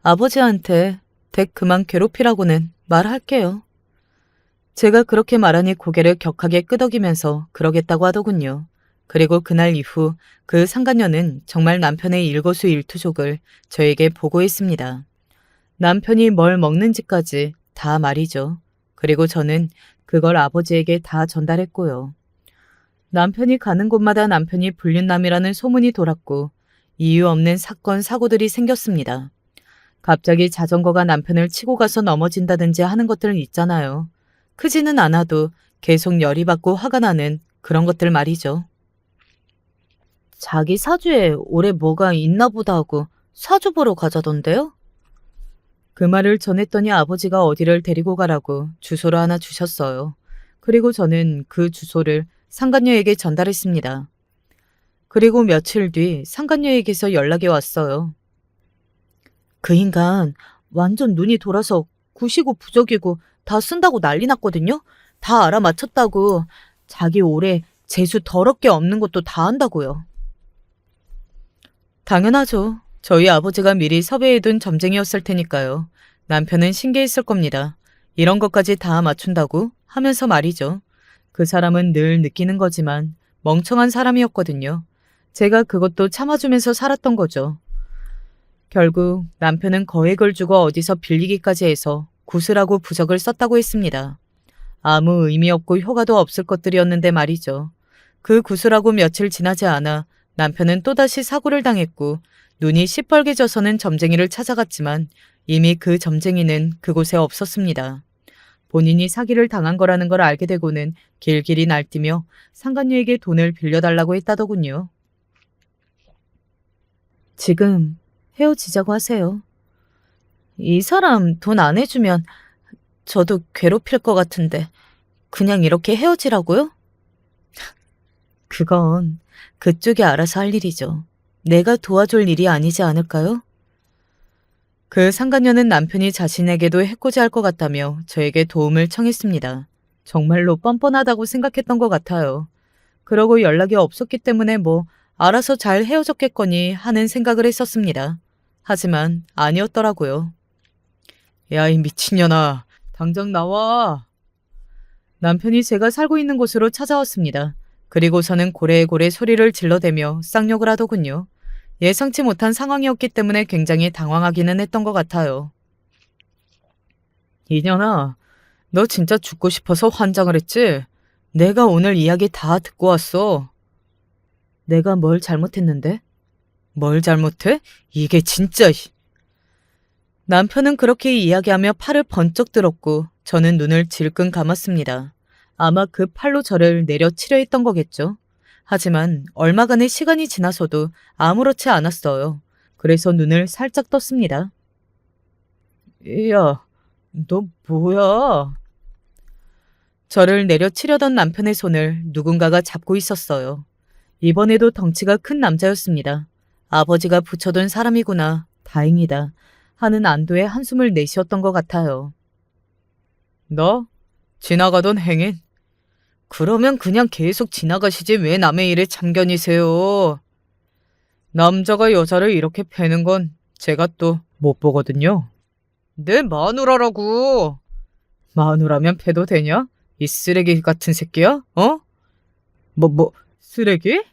아버지한테 댁 그만 괴롭히라고는 말할게요. 제가 그렇게 말하니 고개를 격하게 끄덕이면서 그러겠다고 하더군요. 그리고 그날 이후 그 상간녀는 정말 남편의 일거수일투족을 저에게 보고했습니다. 남편이 뭘 먹는지까지 다 말이죠. 그리고 저는 그걸 아버지에게 다 전달했고요. 남편이 가는 곳마다 남편이 불륜남이라는 소문이 돌았고 이유 없는 사건, 사고들이 생겼습니다. 갑자기 자전거가 남편을 치고 가서 넘어진다든지 하는 것들 있잖아요. 크지는 않아도 계속 열이 받고 화가 나는 그런 것들 말이죠. 자기 사주에 올해 뭐가 있나 보다 하고 사주 보러 가자던데요? 그 말을 전했더니 아버지가 어디를 데리고 가라고 주소를 하나 주셨어요. 그리고 저는 그 주소를 상간녀에게 전달했습니다. 그리고 며칠 뒤 상간녀에게서 연락이 왔어요. 그 인간 완전 눈이 돌아서 구시고 부적이고 다 쓴다고 난리 났거든요. 다 알아맞혔다고. 자기 올해 재수 더럽게 없는 것도 다 한다고요. 당연하죠. 저희 아버지가 미리 섭외해둔 점쟁이였을 테니까요. 남편은 신기했을 겁니다. 이런 것까지 다 맞춘다고 하면서 말이죠. 그 사람은 늘 느끼는 거지만 멍청한 사람이었거든요. 제가 그것도 참아주면서 살았던 거죠. 결국 남편은 거액을 주고 어디서 빌리기까지 해서 구슬하고 부적을 썼다고 했습니다. 아무 의미 없고 효과도 없을 것들이었는데 말이죠. 그 구슬하고 며칠 지나지 않아 남편은 또다시 사고를 당했고 눈이 시뻘개져서는 점쟁이를 찾아갔지만 이미 그 점쟁이는 그곳에 없었습니다. 본인이 사기를 당한 거라는 걸 알게 되고는 길길이 날뛰며 상간녀에게 돈을 빌려달라고 했다더군요. 지금 헤어지자고 하세요. 이 사람 돈 안 해주면 저도 괴롭힐 것 같은데 그냥 이렇게 헤어지라고요? 그건 그쪽이 알아서 할 일이죠. 내가 도와줄 일이 아니지 않을까요? 그 상간녀는 남편이 자신에게도 해코지할 것 같다며 저에게 도움을 청했습니다. 정말로 뻔뻔하다고 생각했던 것 같아요. 그러고 연락이 없었기 때문에 뭐 알아서 잘 헤어졌겠거니 하는 생각을 했었습니다. 하지만 아니었더라고요. 야, 이 미친년아, 당장 나와. 남편이 제가 살고 있는 곳으로 찾아왔습니다. 그리고서는 고래고래 소리를 질러대며 쌍욕을 하더군요. 예상치 못한 상황이었기 때문에 굉장히 당황하기는 했던 것 같아요. 이년아, 너 진짜 죽고 싶어서 환장을 했지? 내가 오늘 이야기 다 듣고 왔어. 내가 뭘 잘못했는데? 뭘 잘못해? 이게 진짜... 남편은 그렇게 이야기하며 팔을 번쩍 들었고 저는 눈을 질끈 감았습니다. 아마 그 팔로 저를 내려치려 했던 거겠죠. 하지만 얼마간의 시간이 지나서도 아무렇지 않았어요. 그래서 눈을 살짝 떴습니다. 야, 너 뭐야? 저를 내려치려던 남편의 손을 누군가가 잡고 있었어요. 이번에도 덩치가 큰 남자였습니다. 아버지가 붙여둔 사람이구나. 다행이다. 하는 안도의 한숨을 내쉬었던 것 같아요. 너? 지나가던 행인? 그러면 그냥 계속 지나가시지 왜 남의 일에 참견이세요? 남자가 여자를 이렇게 패는 건 제가 또 못 보거든요. 내 마누라라고. 마누라면 패도 되냐? 이 쓰레기 같은 새끼야? 어? 쓰레기?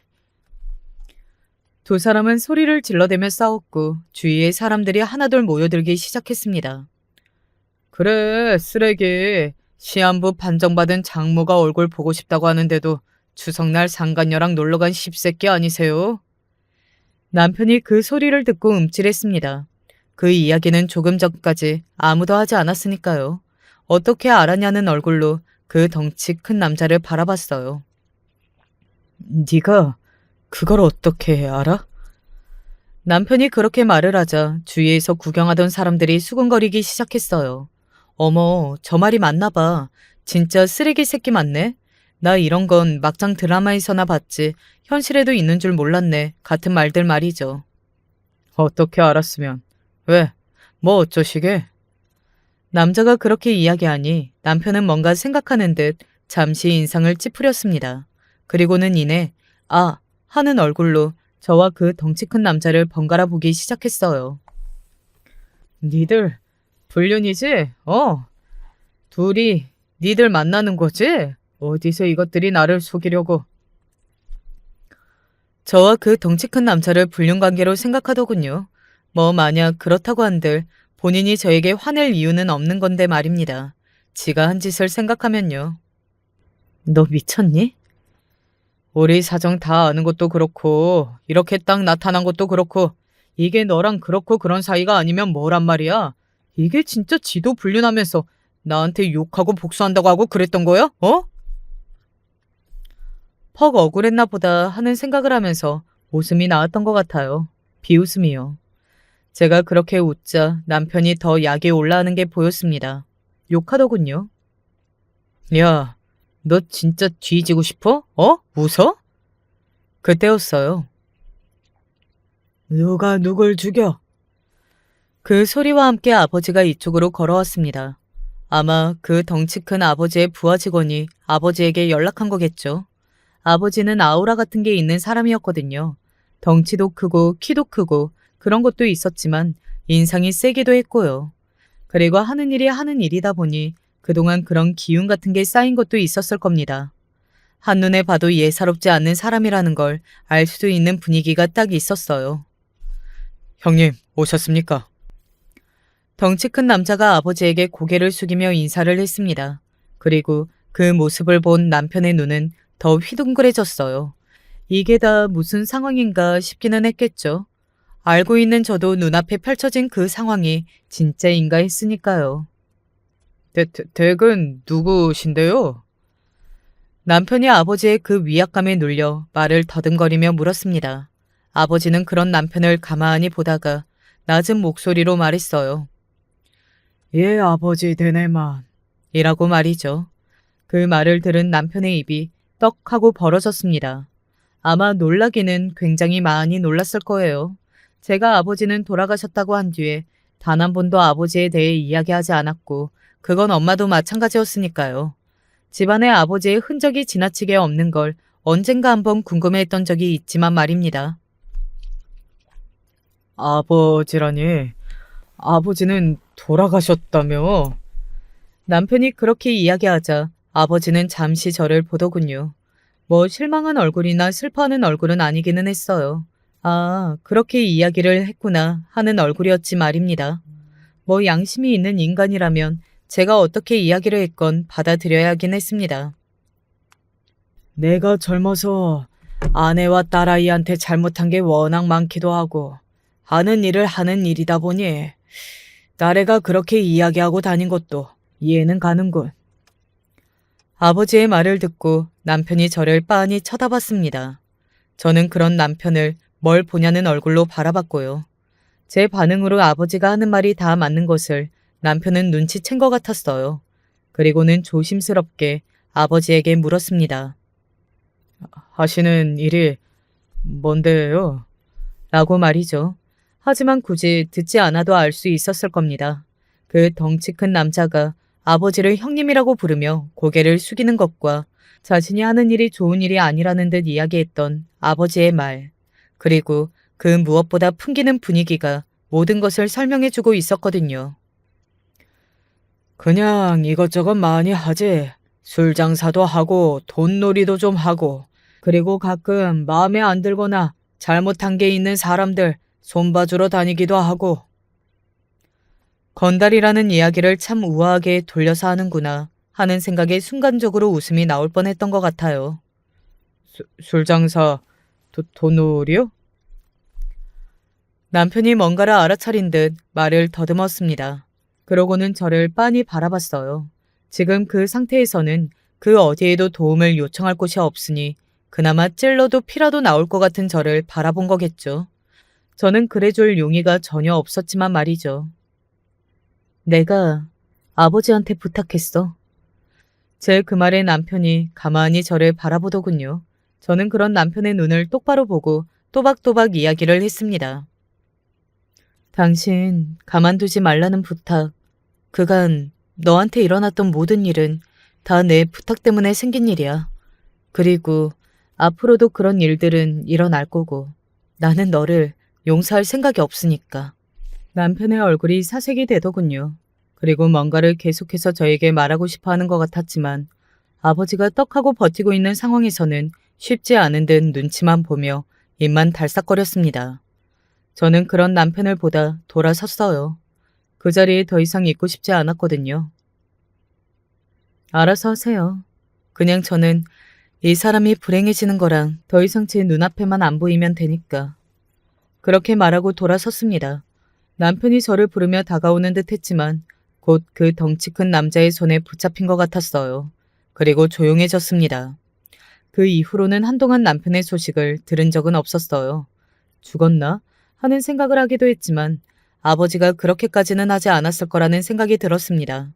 두 사람은 소리를 질러대며 싸웠고 주위에 사람들이 하나둘 모여들기 시작했습니다. 그래, 쓰레기. 시한부 판정받은 장모가 얼굴 보고 싶다고 하는데도 추석날 상간녀랑 놀러간 씹새끼 아니세요? 남편이 그 소리를 듣고 움찔했습니다. 그 이야기는 조금 전까지 아무도 하지 않았으니까요. 어떻게 알았냐는 얼굴로 그 덩치 큰 남자를 바라봤어요. 네가 그걸 어떻게 알아? 남편이 그렇게 말을 하자 주위에서 구경하던 사람들이 수군거리기 시작했어요. 어머, 저 말이 맞나 봐. 진짜 쓰레기 새끼 맞네. 나 이런 건 막장 드라마에서나 봤지 현실에도 있는 줄 몰랐네. 같은 말들 말이죠. 어떻게 알았으면? 왜? 뭐 어쩌시게? 남자가 그렇게 이야기하니 남편은 뭔가 생각하는 듯 잠시 인상을 찌푸렸습니다. 그리고는 이내 아 하는 얼굴로 저와 그 덩치 큰 남자를 번갈아 보기 시작했어요. 니들 불륜이지? 둘이 니들 만나는 거지? 어디서 이것들이 나를 속이려고. 저와 그 덩치 큰 남자를 불륜관계로 생각하더군요. 뭐 만약 그렇다고 한들 본인이 저에게 화낼 이유는 없는 건데 말입니다. 지가 한 짓을 생각하면요. 너 미쳤니? 우리 사정 다 아는 것도 그렇고 이렇게 딱 나타난 것도 그렇고 이게 너랑 그렇고 그런 사이가 아니면 뭐란 말이야? 이게 진짜 지도 불륜하면서 나한테 욕하고 복수한다고 하고 그랬던 거야? 퍽 억울했나 보다 하는 생각을 하면서 웃음이 나왔던 것 같아요. 비웃음이요. 제가 그렇게 웃자 남편이 더 약이 올라가는 게 보였습니다. 욕하더군요. 야, 너 진짜 뒤지고 싶어? 웃어? 그때였어요. 누가 누굴 죽여? 그 소리와 함께 아버지가 이쪽으로 걸어왔습니다. 아마 그 덩치 큰 아버지의 부하 직원이 아버지에게 연락한 거겠죠. 아버지는 아우라 같은 게 있는 사람이었거든요. 덩치도 크고 키도 크고 그런 것도 있었지만 인상이 세기도 했고요. 그리고 하는 일이 하는 일이다 보니 그동안 그런 기운 같은 게 쌓인 것도 있었을 겁니다. 한눈에 봐도 예사롭지 않는 사람이라는 걸 알 수 있는 분위기가 딱 있었어요. 형님, 오셨습니까? 덩치 큰 남자가 아버지에게 고개를 숙이며 인사를 했습니다. 그리고 그 모습을 본 남편의 눈은 더 휘둥그레졌어요. 이게 다 무슨 상황인가 싶기는 했겠죠. 알고 있는 저도 눈앞에 펼쳐진 그 상황이 진짜인가 했으니까요. 댁은 누구신데요? 남편이 아버지의 그 위압감에 눌려 말을 더듬거리며 물었습니다. 아버지는 그런 남편을 가만히 보다가 낮은 목소리로 말했어요. 예, 아버지 되네만. 이라고 말이죠. 그 말을 들은 남편의 입이 떡 하고 벌어졌습니다. 아마 놀라기는 굉장히 많이 놀랐을 거예요. 제가 아버지는 돌아가셨다고 한 뒤에 단 한 번도 아버지에 대해 이야기하지 않았고 그건 엄마도 마찬가지였으니까요. 집안에 아버지의 흔적이 지나치게 없는 걸 언젠가 한번 궁금해했던 적이 있지만 말입니다. 아버지라니, 아버지는 돌아가셨다며? 남편이 그렇게 이야기하자 아버지는 잠시 저를 보더군요. 뭐 실망한 얼굴이나 슬퍼하는 얼굴은 아니기는 했어요. 아, 그렇게 이야기를 했구나 하는 얼굴이었지 말입니다. 뭐 양심이 있는 인간이라면 제가 어떻게 이야기를 했건 받아들여야 하긴 했습니다. 내가 젊어서 아내와 딸아이한테 잘못한 게 워낙 많기도 하고 하는 일을 하는 일이다 보니 딸애가 그렇게 이야기하고 다닌 것도 이해는 가는군. 아버지의 말을 듣고 남편이 저를 빤히 쳐다봤습니다. 저는 그런 남편을 뭘 보냐는 얼굴로 바라봤고요. 제 반응으로 아버지가 하는 말이 다 맞는 것을 남편은 눈치챈 것 같았어요. 그리고는 조심스럽게 아버지에게 물었습니다. 하시는 일이 뭔데요? 라고 말이죠. 하지만 굳이 듣지 않아도 알 수 있었을 겁니다. 그 덩치 큰 남자가 아버지를 형님이라고 부르며 고개를 숙이는 것과 자신이 하는 일이 좋은 일이 아니라는 듯 이야기했던 아버지의 말, 그리고 그 무엇보다 풍기는 분위기가 모든 것을 설명해주고 있었거든요. 그냥 이것저것 많이 하지. 술 장사도 하고 돈놀이도 좀 하고 그리고 가끔 마음에 안 들거나 잘못한 게 있는 사람들 손봐주러 다니기도 하고. 건달이라는 이야기를 참 우아하게 돌려서 하는구나 하는 생각에 순간적으로 웃음이 나올 뻔했던 것 같아요. 술 장사, 돈놀이요? 남편이 뭔가를 알아차린 듯 말을 더듬었습니다. 그러고는 저를 빤히 바라봤어요. 지금 그 상태에서는 그 어디에도 도움을 요청할 곳이 없으니 그나마 찔러도 피라도 나올 것 같은 저를 바라본 거겠죠. 저는 그래줄 용의가 전혀 없었지만 말이죠. 내가 아버지한테 부탁했어. 제 그 말에 남편이 가만히 저를 바라보더군요. 저는 그런 남편의 눈을 똑바로 보고 또박또박 이야기를 했습니다. 당신 가만두지 말라는 부탁. 그간 너한테 일어났던 모든 일은 다 내 부탁 때문에 생긴 일이야. 그리고 앞으로도 그런 일들은 일어날 거고 나는 너를 용서할 생각이 없으니까. 남편의 얼굴이 사색이 되더군요. 그리고 뭔가를 계속해서 저에게 말하고 싶어 하는 것 같았지만 아버지가 떡하고 버티고 있는 상황에서는 쉽지 않은 듯 눈치만 보며 입만 달싹거렸습니다. 저는 그런 남편을 보다 돌아섰어요. 그 자리에 더 이상 있고 싶지 않았거든요. 알아서 하세요. 그냥 저는 이 사람이 불행해지는 거랑 더 이상 제 눈앞에만 안 보이면 되니까. 그렇게 말하고 돌아섰습니다. 남편이 저를 부르며 다가오는 듯 했지만 곧 그 덩치 큰 남자의 손에 붙잡힌 것 같았어요. 그리고 조용해졌습니다. 그 이후로는 한동안 남편의 소식을 들은 적은 없었어요. 죽었나? 하는 생각을 하기도 했지만 아버지가 그렇게까지는 하지 않았을 거라는 생각이 들었습니다.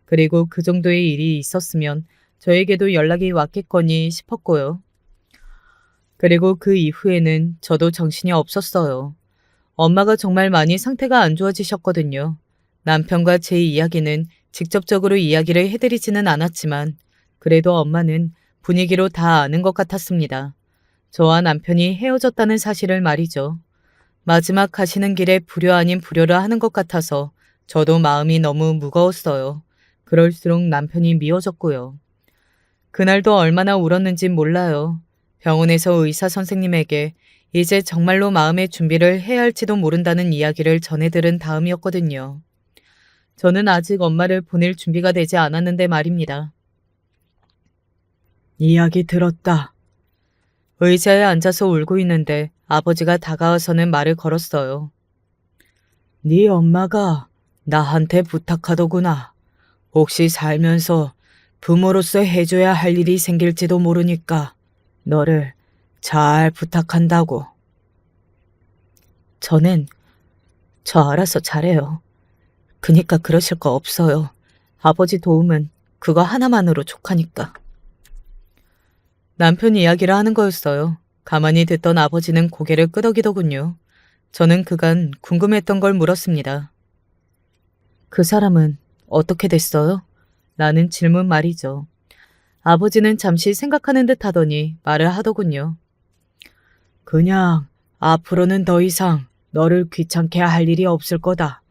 그리고 그 정도의 일이 있었으면 저에게도 연락이 왔겠거니 싶었고요. 그리고 그 이후에는 저도 정신이 없었어요. 엄마가 정말 많이 상태가 안 좋아지셨거든요. 남편과 제 이야기는 직접적으로 이야기를 해드리지는 않았지만 그래도 엄마는 분위기로 다 아는 것 같았습니다. 저와 남편이 헤어졌다는 사실을 말이죠. 마지막 가시는 길에 불효 아닌 불효를 하는 것 같아서 저도 마음이 너무 무거웠어요. 그럴수록 남편이 미워졌고요. 그날도 얼마나 울었는지 몰라요. 병원에서 의사 선생님에게 이제 정말로 마음의 준비를 해야 할지도 모른다는 이야기를 전해 들은 다음이었거든요. 저는 아직 엄마를 보낼 준비가 되지 않았는데 말입니다. 이야기 들었다. 의자에 앉아서 울고 있는데 아버지가 다가와서는 말을 걸었어요. 네 엄마가 나한테 부탁하더구나. 혹시 살면서 부모로서 해줘야 할 일이 생길지도 모르니까 너를 잘 부탁한다고. 저는 저 알아서 잘해요. 그니까 그러실 거 없어요. 아버지 도움은 그거 하나만으로 족하니까. 남편이 이야기를 하는 거였어요. 가만히 듣던 아버지는 고개를 끄덕이더군요. 저는 그간 궁금했던 걸 물었습니다. 그 사람은 어떻게 됐어요? 라는 질문 말이죠. 아버지는 잠시 생각하는 듯 하더니 말을 하더군요. 그냥 앞으로는 더 이상 너를 귀찮게 할 일이 없을 거다.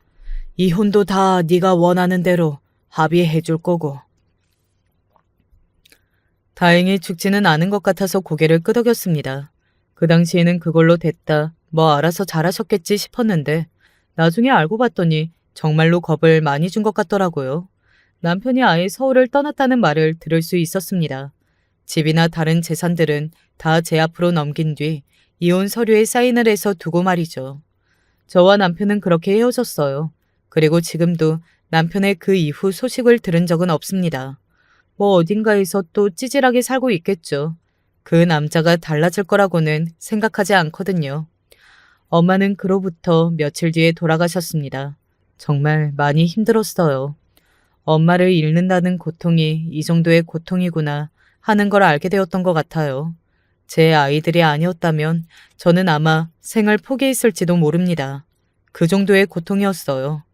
이혼도 다 네가 원하는 대로 합의해 줄 거고. 다행히 죽지는 않은 것 같아서 고개를 끄덕였습니다. 그 당시에는 그걸로 됐다, 뭐 알아서 잘하셨겠지 싶었는데 나중에 알고 봤더니 정말로 겁을 많이 준 것 같더라고요. 남편이 아예 서울을 떠났다는 말을 들을 수 있었습니다. 집이나 다른 재산들은 다 제 앞으로 넘긴 뒤 이혼 서류에 사인을 해서 두고 말이죠. 저와 남편은 그렇게 헤어졌어요. 그리고 지금도 남편의 그 이후 소식을 들은 적은 없습니다. 뭐 어딘가에서 또 찌질하게 살고 있겠죠. 그 남자가 달라질 거라고는 생각하지 않거든요. 엄마는 그로부터 며칠 뒤에 돌아가셨습니다. 정말 많이 힘들었어요. 엄마를 잃는다는 고통이 이 정도의 고통이구나 하는 걸 알게 되었던 것 같아요. 제 아이들이 아니었다면 저는 아마 생을 포기했을지도 모릅니다. 그 정도의 고통이었어요.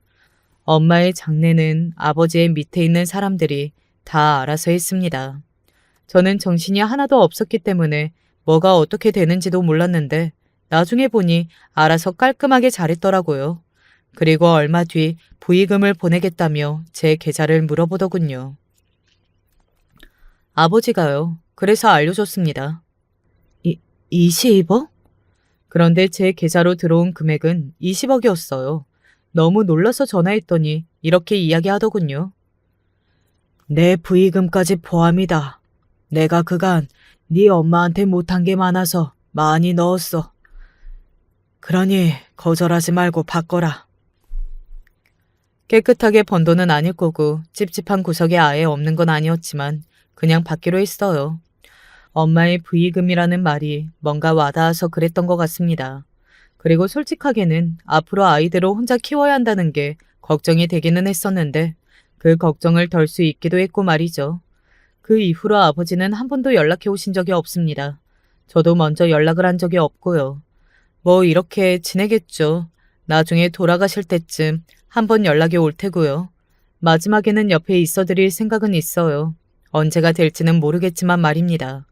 엄마의 장례는 아버지의 밑에 있는 사람들이 다 알아서 했습니다. 저는 정신이 하나도 없었기 때문에 뭐가 어떻게 되는지도 몰랐는데 나중에 보니 알아서 깔끔하게 잘했더라고요. 그리고 얼마 뒤 부의금을 보내겠다며 제 계좌를 물어보더군요. 아버지가요. 그래서 알려줬습니다. 20억? 그런데 제 계좌로 들어온 금액은 20억이었어요. 너무 놀라서 전화했더니 이렇게 이야기하더군요. 내 부의금까지 포함이다. 내가 그간 네 엄마한테 못한 게 많아서 많이 넣었어. 그러니 거절하지 말고 바꿔라. 깨끗하게 번 돈은 아닐 거고 찝찝한 구석이 아예 없는 건 아니었지만 그냥 받기로 했어요. 엄마의 부의금이라는 말이 뭔가 와닿아서 그랬던 것 같습니다. 그리고 솔직하게는 앞으로 아이들을 혼자 키워야 한다는 게 걱정이 되기는 했었는데 그 걱정을 덜 수 있기도 했고 말이죠. 그 이후로 아버지는 한 번도 연락해 오신 적이 없습니다. 저도 먼저 연락을 한 적이 없고요. 뭐 이렇게 지내겠죠. 나중에 돌아가실 때쯤 한번 연락이 올 테고요. 마지막에는 옆에 있어드릴 생각은 있어요. 언제가 될지는 모르겠지만 말입니다.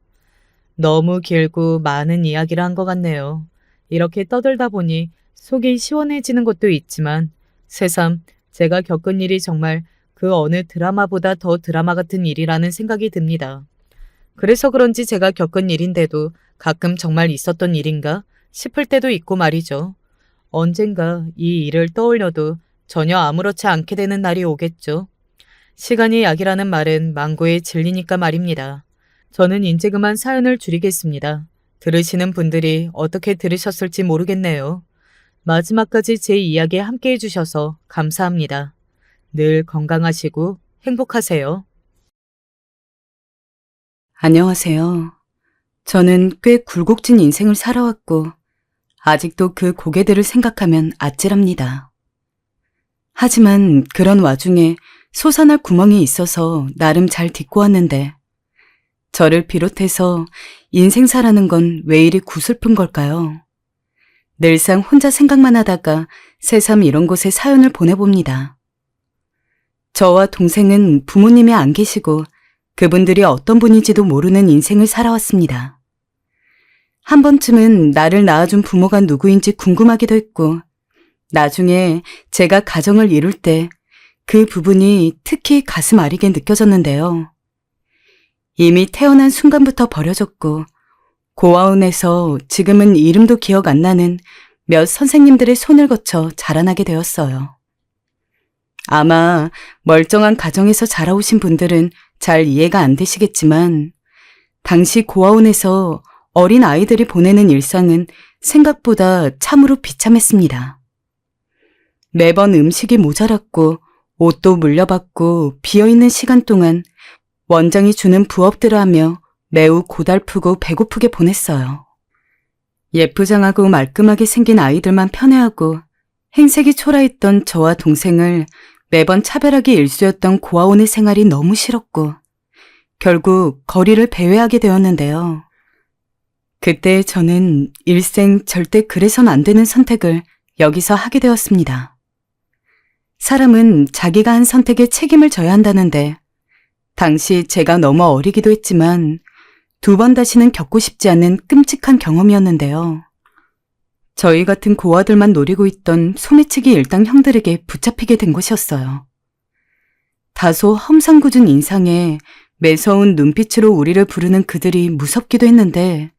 너무 길고 많은 이야기를 한 것 같네요. 이렇게 떠들다 보니 속이 시원해지는 것도 있지만 새삼 제가 겪은 일이 정말 그 어느 드라마보다 더 드라마 같은 일이라는 생각이 듭니다. 그래서 그런지 제가 겪은 일인데도 가끔 정말 있었던 일인가 싶을 때도 있고 말이죠. 언젠가 이 일을 떠올려도 전혀 아무렇지 않게 되는 날이 오겠죠. 시간이 약이라는 말은 망고에 진리니까 말입니다. 저는 이제 그만 사연을 줄이겠습니다. 들으시는 분들이 어떻게 들으셨을지 모르겠네요. 마지막까지 제 이야기에 함께 해주셔서 감사합니다. 늘 건강하시고 행복하세요. 안녕하세요. 저는 꽤 굴곡진 인생을 살아왔고 아직도 그 고개들을 생각하면 아찔합니다. 하지만 그런 와중에 솟아날 구멍이 있어서 나름 잘 딛고 왔는데 저를 비롯해서 인생사라는 건 왜 이리 구슬픈 걸까요? 늘상 혼자 생각만 하다가 새삼 이런 곳에 사연을 보내봅니다. 저와 동생은 부모님이 안 계시고 그분들이 어떤 분인지도 모르는 인생을 살아왔습니다. 한 번쯤은 나를 낳아준 부모가 누구인지 궁금하기도 했고 나중에 제가 가정을 이룰 때 그 부분이 특히 가슴 아리게 느껴졌는데요. 이미 태어난 순간부터 버려졌고 고아원에서 지금은 이름도 기억 안 나는 몇 선생님들의 손을 거쳐 자라나게 되었어요. 아마 멀쩡한 가정에서 자라오신 분들은 잘 이해가 안 되시겠지만 당시 고아원에서 어린 아이들이 보내는 일상은 생각보다 참으로 비참했습니다. 매번 음식이 모자랐고 옷도 물려받고 비어있는 시간 동안 원장이 주는 부업들을 하며 매우 고달프고 배고프게 보냈어요. 예쁘장하고 말끔하게 생긴 아이들만 편애하고 행색이 초라했던 저와 동생을 매번 차별하기 일쑤였던 고아원의 생활이 너무 싫었고 결국 거리를 배회하게 되었는데요. 그때 저는 일생 절대 그래선 안 되는 선택을 여기서 하게 되었습니다. 사람은 자기가 한 선택에 책임을 져야 한다는데 당시 제가 너무 어리기도 했지만 2번 다시는 겪고 싶지 않은 끔찍한 경험이었는데요. 저희 같은 고아들만 노리고 있던 소매치기 일당 형들에게 붙잡히게 된 것이었어요. 다소 험상궂은 인상에 매서운 눈빛으로 우리를 부르는 그들이 무섭기도 했는데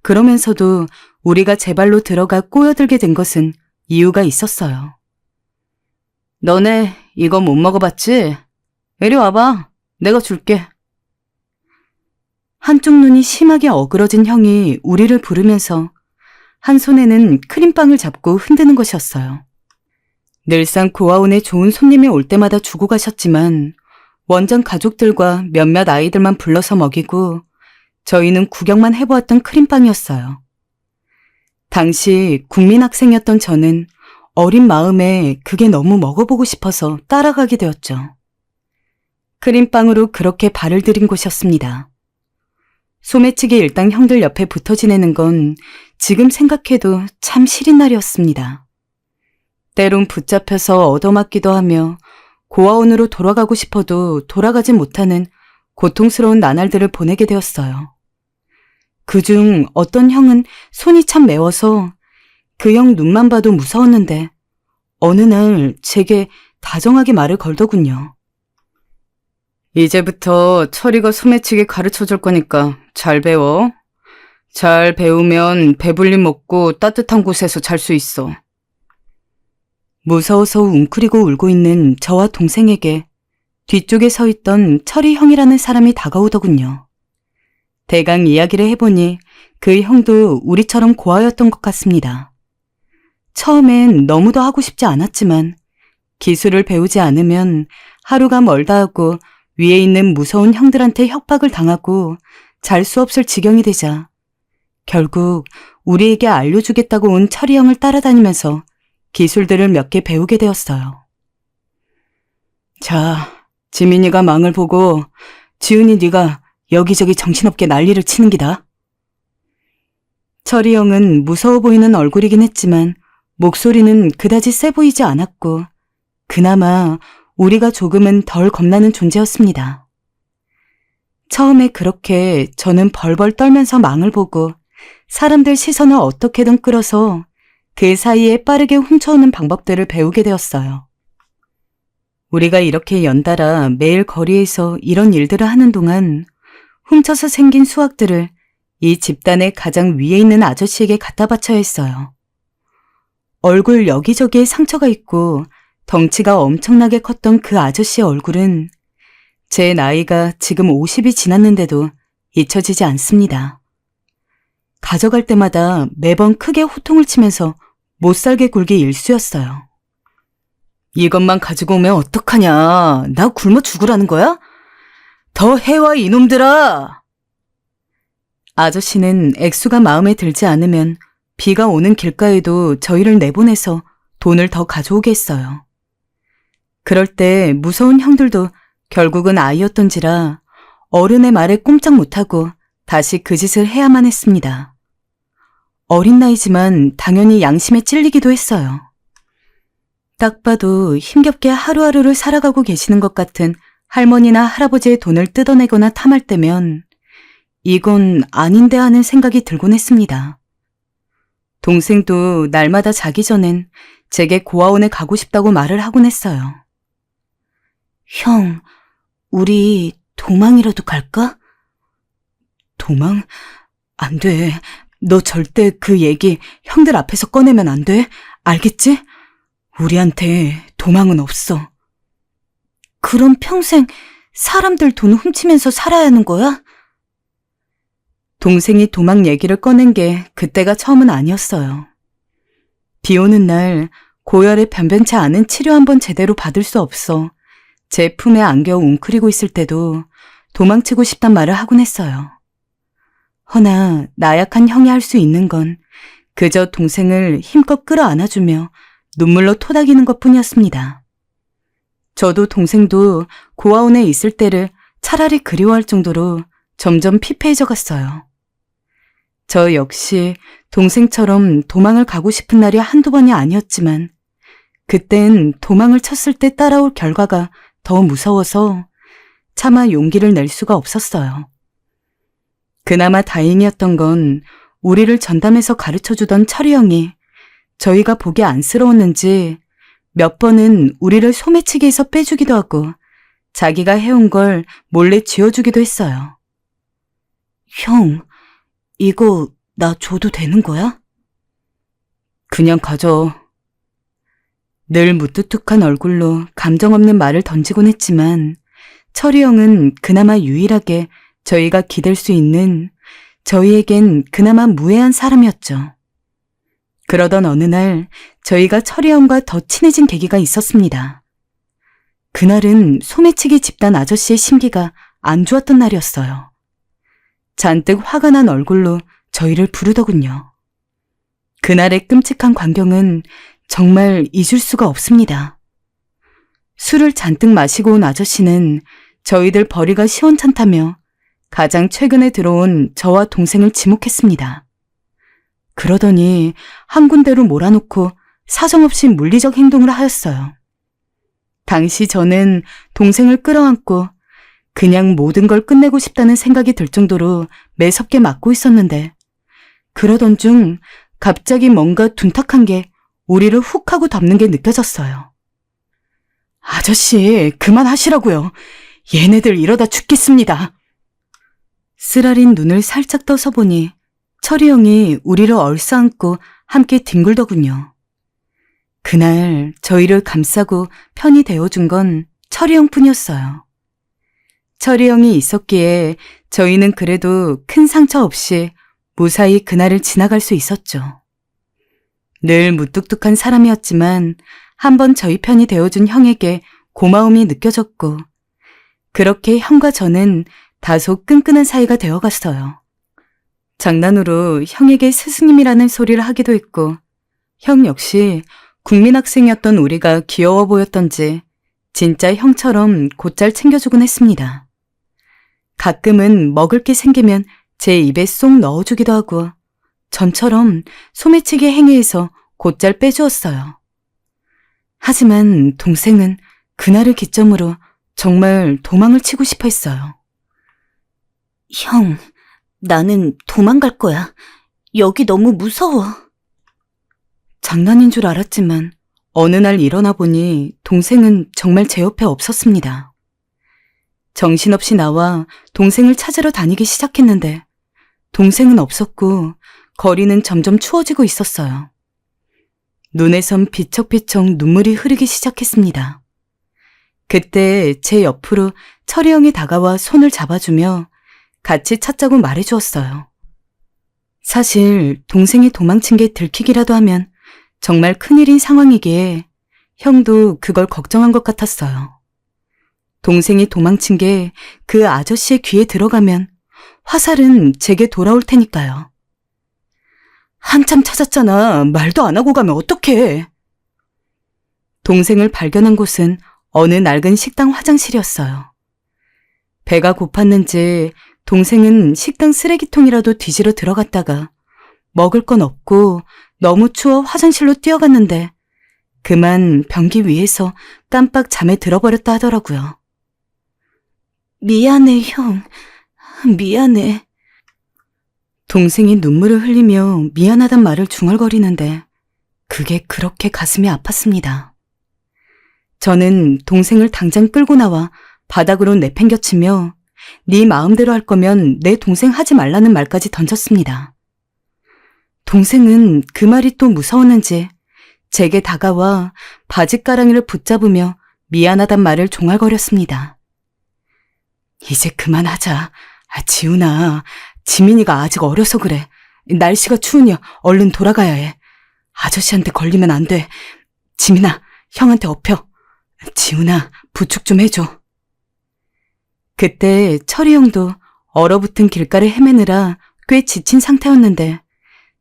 그러면서도 우리가 제 발로 들어가 꼬여들게 된 것은 이유가 있었어요. 너네 이거 못 먹어봤지? 이리 와봐. 내가 줄게. 한쪽 눈이 심하게 어그러진 형이 우리를 부르면서 한 손에는 크림빵을 잡고 흔드는 것이었어요. 늘상 고아원에 좋은 손님이 올 때마다 주고 가셨지만 원장 가족들과 몇몇 아이들만 불러서 먹이고 저희는 구경만 해보았던 크림빵이었어요. 당시 국민학생이었던 저는 어린 마음에 그게 너무 먹어보고 싶어서 따라가게 되었죠. 크림빵으로 그렇게 발을 들인 곳이었습니다. 소매치기 일당 형들 옆에 붙어 지내는 건 지금 생각해도 참 시린 날이었습니다. 때론 붙잡혀서 얻어맞기도 하며 고아원으로 돌아가고 싶어도 돌아가지 못하는 고통스러운 나날들을 보내게 되었어요. 그중 어떤 형은 손이 참 매워서 그 형 눈만 봐도 무서웠는데 어느 날 제게 다정하게 말을 걸더군요. 이제부터 철이가 소매치기 가르쳐줄 거니까 잘 배워. 잘 배우면 배불리 먹고 따뜻한 곳에서 잘 수 있어. 무서워서 웅크리고 울고 있는 저와 동생에게 뒤쪽에 서 있던 철이 형이라는 사람이 다가오더군요. 대강 이야기를 해보니 그 형도 우리처럼 고아였던 것 같습니다. 처음엔 너무도 하고 싶지 않았지만 기술을 배우지 않으면 하루가 멀다 하고 위에 있는 무서운 형들한테 협박을 당하고 잘 수 없을 지경이 되자 결국 우리에게 알려주겠다고 온 철이 형을 따라다니면서 기술들을 몇 개 배우게 되었어요. 자, 지민이가 망을 보고 지은이 네가 여기저기 정신없게 난리를 치는 기다. 철이 형은 무서워 보이는 얼굴이긴 했지만 목소리는 그다지 세 보이지 않았고 그나마 우리가 조금은 덜 겁나는 존재였습니다. 처음에 그렇게 저는 벌벌 떨면서 망을 보고 사람들 시선을 어떻게든 끌어서 그 사이에 빠르게 훔쳐오는 방법들을 배우게 되었어요. 우리가 이렇게 연달아 매일 거리에서 이런 일들을 하는 동안 훔쳐서 생긴 수학들을 이 집단의 가장 위에 있는 아저씨에게 갖다 바쳐야 했어요. 얼굴 여기저기에 상처가 있고 덩치가 엄청나게 컸던 그 아저씨의 얼굴은 제 나이가 지금 50이 지났는데도 잊혀지지 않습니다. 가져갈 때마다 매번 크게 호통을 치면서 못살게 굴기 일쑤였어요. 이것만 가지고 오면 어떡하냐? 나 굶어 죽으라는 거야? 더 해와 이놈들아! 아저씨는 액수가 마음에 들지 않으면 비가 오는 길가에도 저희를 내보내서 돈을 더 가져오게 했어요. 그럴 때 무서운 형들도 결국은 아이였던지라 어른의 말에 꼼짝 못하고 다시 그 짓을 해야만 했습니다. 어린 나이지만 당연히 양심에 찔리기도 했어요. 딱 봐도 힘겹게 하루하루를 살아가고 계시는 것 같은 할머니나 할아버지의 돈을 뜯어내거나 탐할 때면 이건 아닌데 하는 생각이 들곤 했습니다. 동생도 날마다 자기 전엔 제게 고아원에 가고 싶다고 말을 하곤 했어요. 형, 우리 도망이라도 갈까? 도망? 안 돼. 너 절대 그 얘기 형들 앞에서 꺼내면 안 돼. 알겠지? 우리한테 도망은 없어. 그럼 평생 사람들 돈 훔치면서 살아야 하는 거야? 동생이 도망 얘기를 꺼낸 게 그때가 처음은 아니었어요. 비 오는 날 고열에 변변치 않은 치료 한번 제대로 받을 수 없어 제 품에 안겨 웅크리고 있을 때도 도망치고 싶단 말을 하곤 했어요. 허나 나약한 형이 할 수 있는 건 그저 동생을 힘껏 끌어안아주며 눈물로 토닥이는 것뿐이었습니다. 저도 동생도 고아원에 있을 때를 차라리 그리워할 정도로 점점 피폐해져 갔어요. 저 역시 동생처럼 도망을 가고 싶은 날이 한두 번이 아니었지만 그땐 도망을 쳤을 때 따라올 결과가 더 무서워서 차마 용기를 낼 수가 없었어요. 그나마 다행이었던 건 우리를 전담해서 가르쳐주던 철이 형이 저희가 보기 안쓰러웠는지 몇 번은 우리를 소매치기에서 빼주기도 하고 자기가 해온 걸 몰래 쥐어주기도 했어요. 형, 이거 나 줘도 되는 거야? 그냥 가져. 늘 무뚝뚝한 얼굴로 감정 없는 말을 던지곤 했지만 철이 형은 그나마 유일하게 저희가 기댈 수 있는, 저희에겐 그나마 무해한 사람이었죠. 그러던 어느 날 저희가 철이 형과 더 친해진 계기가 있었습니다. 그날은 소매치기 집단 아저씨의 심기가 안 좋았던 날이었어요. 잔뜩 화가 난 얼굴로 저희를 부르더군요. 그날의 끔찍한 광경은 정말 잊을 수가 없습니다. 술을 잔뜩 마시고 온 아저씨는 저희들 벌이가 시원찮다며 가장 최근에 들어온 저와 동생을 지목했습니다. 그러더니 한 군데로 몰아놓고 사정없이 물리적 행동을 하였어요. 당시 저는 동생을 끌어안고 그냥 모든 걸 끝내고 싶다는 생각이 들 정도로 매섭게 맞고 있었는데 그러던 중 갑자기 뭔가 둔탁한 게 우리를 훅 하고 덮는 게 느껴졌어요. 아저씨, 그만하시라고요. 얘네들 이러다 죽겠습니다. 쓰라린 눈을 살짝 떠서 보니 철이 형이 우리를 얼싸안고 함께 뒹굴더군요. 그날 저희를 감싸고 편히 대어준 건 철이 형뿐이었어요. 철이 형이 있었기에 저희는 그래도 큰 상처 없이 무사히 그날을 지나갈 수 있었죠. 늘 무뚝뚝한 사람이었지만 한번 저희 편이 되어준 형에게 고마움이 느껴졌고 그렇게 형과 저는 다소 끈끈한 사이가 되어갔어요. 장난으로 형에게 스승님이라는 소리를 하기도 했고 형 역시 국민학생이었던 우리가 귀여워 보였던지 진짜 형처럼 곧잘 챙겨주곤 했습니다. 가끔은 먹을 게 생기면 제 입에 쏙 넣어주기도 하고 전처럼 소매치기 행위에서 곧잘 빼주었어요. 하지만 동생은 그날을 기점으로 정말 도망을 치고 싶어 했어요. 형, 나는 도망갈 거야. 여기 너무 무서워. 장난인 줄 알았지만 어느 날 일어나 보니 동생은 정말 제 옆에 없었습니다. 정신없이 나와 동생을 찾으러 다니기 시작했는데 동생은 없었고 거리는 점점 추워지고 있었어요. 눈에선 비척비척 눈물이 흐르기 시작했습니다. 그때 제 옆으로 철이 형이 다가와 손을 잡아주며 같이 찾자고 말해주었어요. 사실 동생이 도망친 게 들키기라도 하면 정말 큰일인 상황이기에 형도 그걸 걱정한 것 같았어요. 동생이 도망친 게 그 아저씨의 귀에 들어가면 화살은 제게 돌아올 테니까요. 한참 찾았잖아. 말도 안 하고 가면 어떡해. 동생을 발견한 곳은 어느 낡은 식당 화장실이었어요. 배가 고팠는지 동생은 식당 쓰레기통이라도 뒤지러 들어갔다가 먹을 건 없고 너무 추워 화장실로 뛰어갔는데 그만 변기 위에서 깜빡 잠에 들어버렸다 하더라고요. 미안해, 형. 미안해. 동생이 눈물을 흘리며 미안하단 말을 중얼거리는데 그게 그렇게 가슴이 아팠습니다. 저는 동생을 당장 끌고 나와 바닥으로 내팽겨치며 네 마음대로 할 거면 내 동생 하지 말라는 말까지 던졌습니다. 동생은 그 말이 또 무서웠는지 제게 다가와 바짓가랑이를 붙잡으며 미안하단 말을 종알거렸습니다. 이제 그만하자. 지훈아, 지민이가 아직 어려서 그래. 날씨가 추우니 얼른 돌아가야 해. 아저씨한테 걸리면 안 돼. 지민아, 형한테 업혀. 지훈아, 부축 좀 해줘. 그때 철이 형도 얼어붙은 길가를 헤매느라 꽤 지친 상태였는데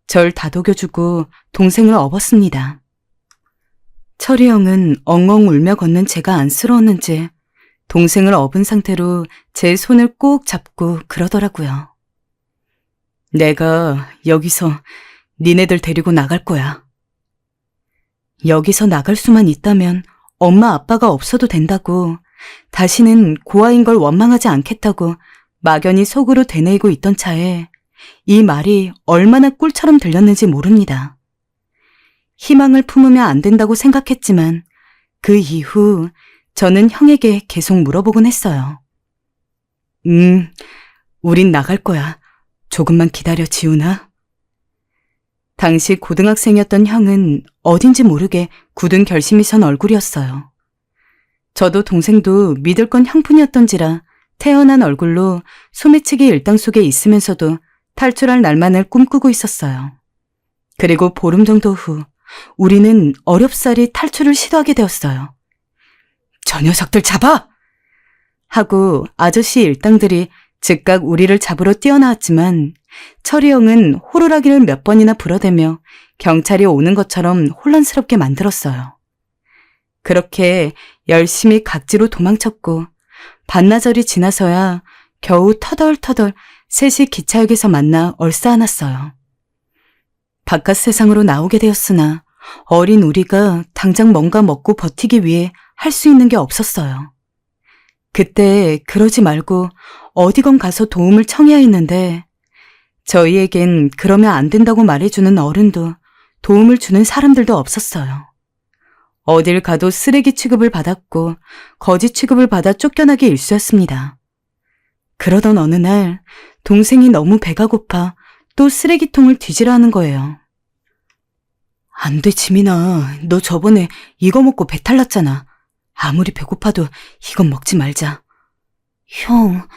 절 다독여주고 동생을 업었습니다. 철이 형은 엉엉 울며 걷는 제가 안쓰러웠는지 동생을 업은 상태로 제 손을 꼭 잡고 그러더라고요. 내가 여기서 니네들 데리고 나갈 거야. 여기서 나갈 수만 있다면 엄마 아빠가 없어도 된다고, 다시는 고아인 걸 원망하지 않겠다고 막연히 속으로 되뇌이고 있던 차에 이 말이 얼마나 꿀처럼 들렸는지 모릅니다. 희망을 품으면 안 된다고 생각했지만 그 이후 저는 형에게 계속 물어보곤 했어요. 우린 나갈 거야. 조금만 기다려, 지훈아. 당시 고등학생이었던 형은 어딘지 모르게 굳은 결심이 선 얼굴이었어요. 저도 동생도 믿을 건 형뿐이었던지라 태어난 얼굴로 소매치기 일당 속에 있으면서도 탈출할 날만을 꿈꾸고 있었어요. 그리고 보름 정도 후 우리는 어렵사리 탈출을 시도하게 되었어요. 저 녀석들 잡아! 하고 아저씨 일당들이 즉각 우리를 잡으러 뛰어나왔지만 철이 형은 호루라기를 몇 번이나 불어대며 경찰이 오는 것처럼 혼란스럽게 만들었어요. 그렇게 열심히 각지로 도망쳤고 반나절이 지나서야 겨우 터덜터덜 셋이 기차역에서 만나 얼싸안았어요. 바깥 세상으로 나오게 되었으나 어린 우리가 당장 뭔가 먹고 버티기 위해 할 수 있는 게 없었어요. 그때 그러지 말고 어디건 가서 도움을 청해야 했는데 저희에겐 그러면 안 된다고 말해주는 어른도 도움을 주는 사람들도 없었어요. 어딜 가도 쓰레기 취급을 받았고 거지 취급을 받아 쫓겨나기 일쑤였습니다. 그러던 어느 날 동생이 너무 배가 고파 또 쓰레기통을 뒤지려 하는 거예요. 안 돼, 지민아. 너 저번에 이거 먹고 배탈 났잖아. 아무리 배고파도 이건 먹지 말자. 형,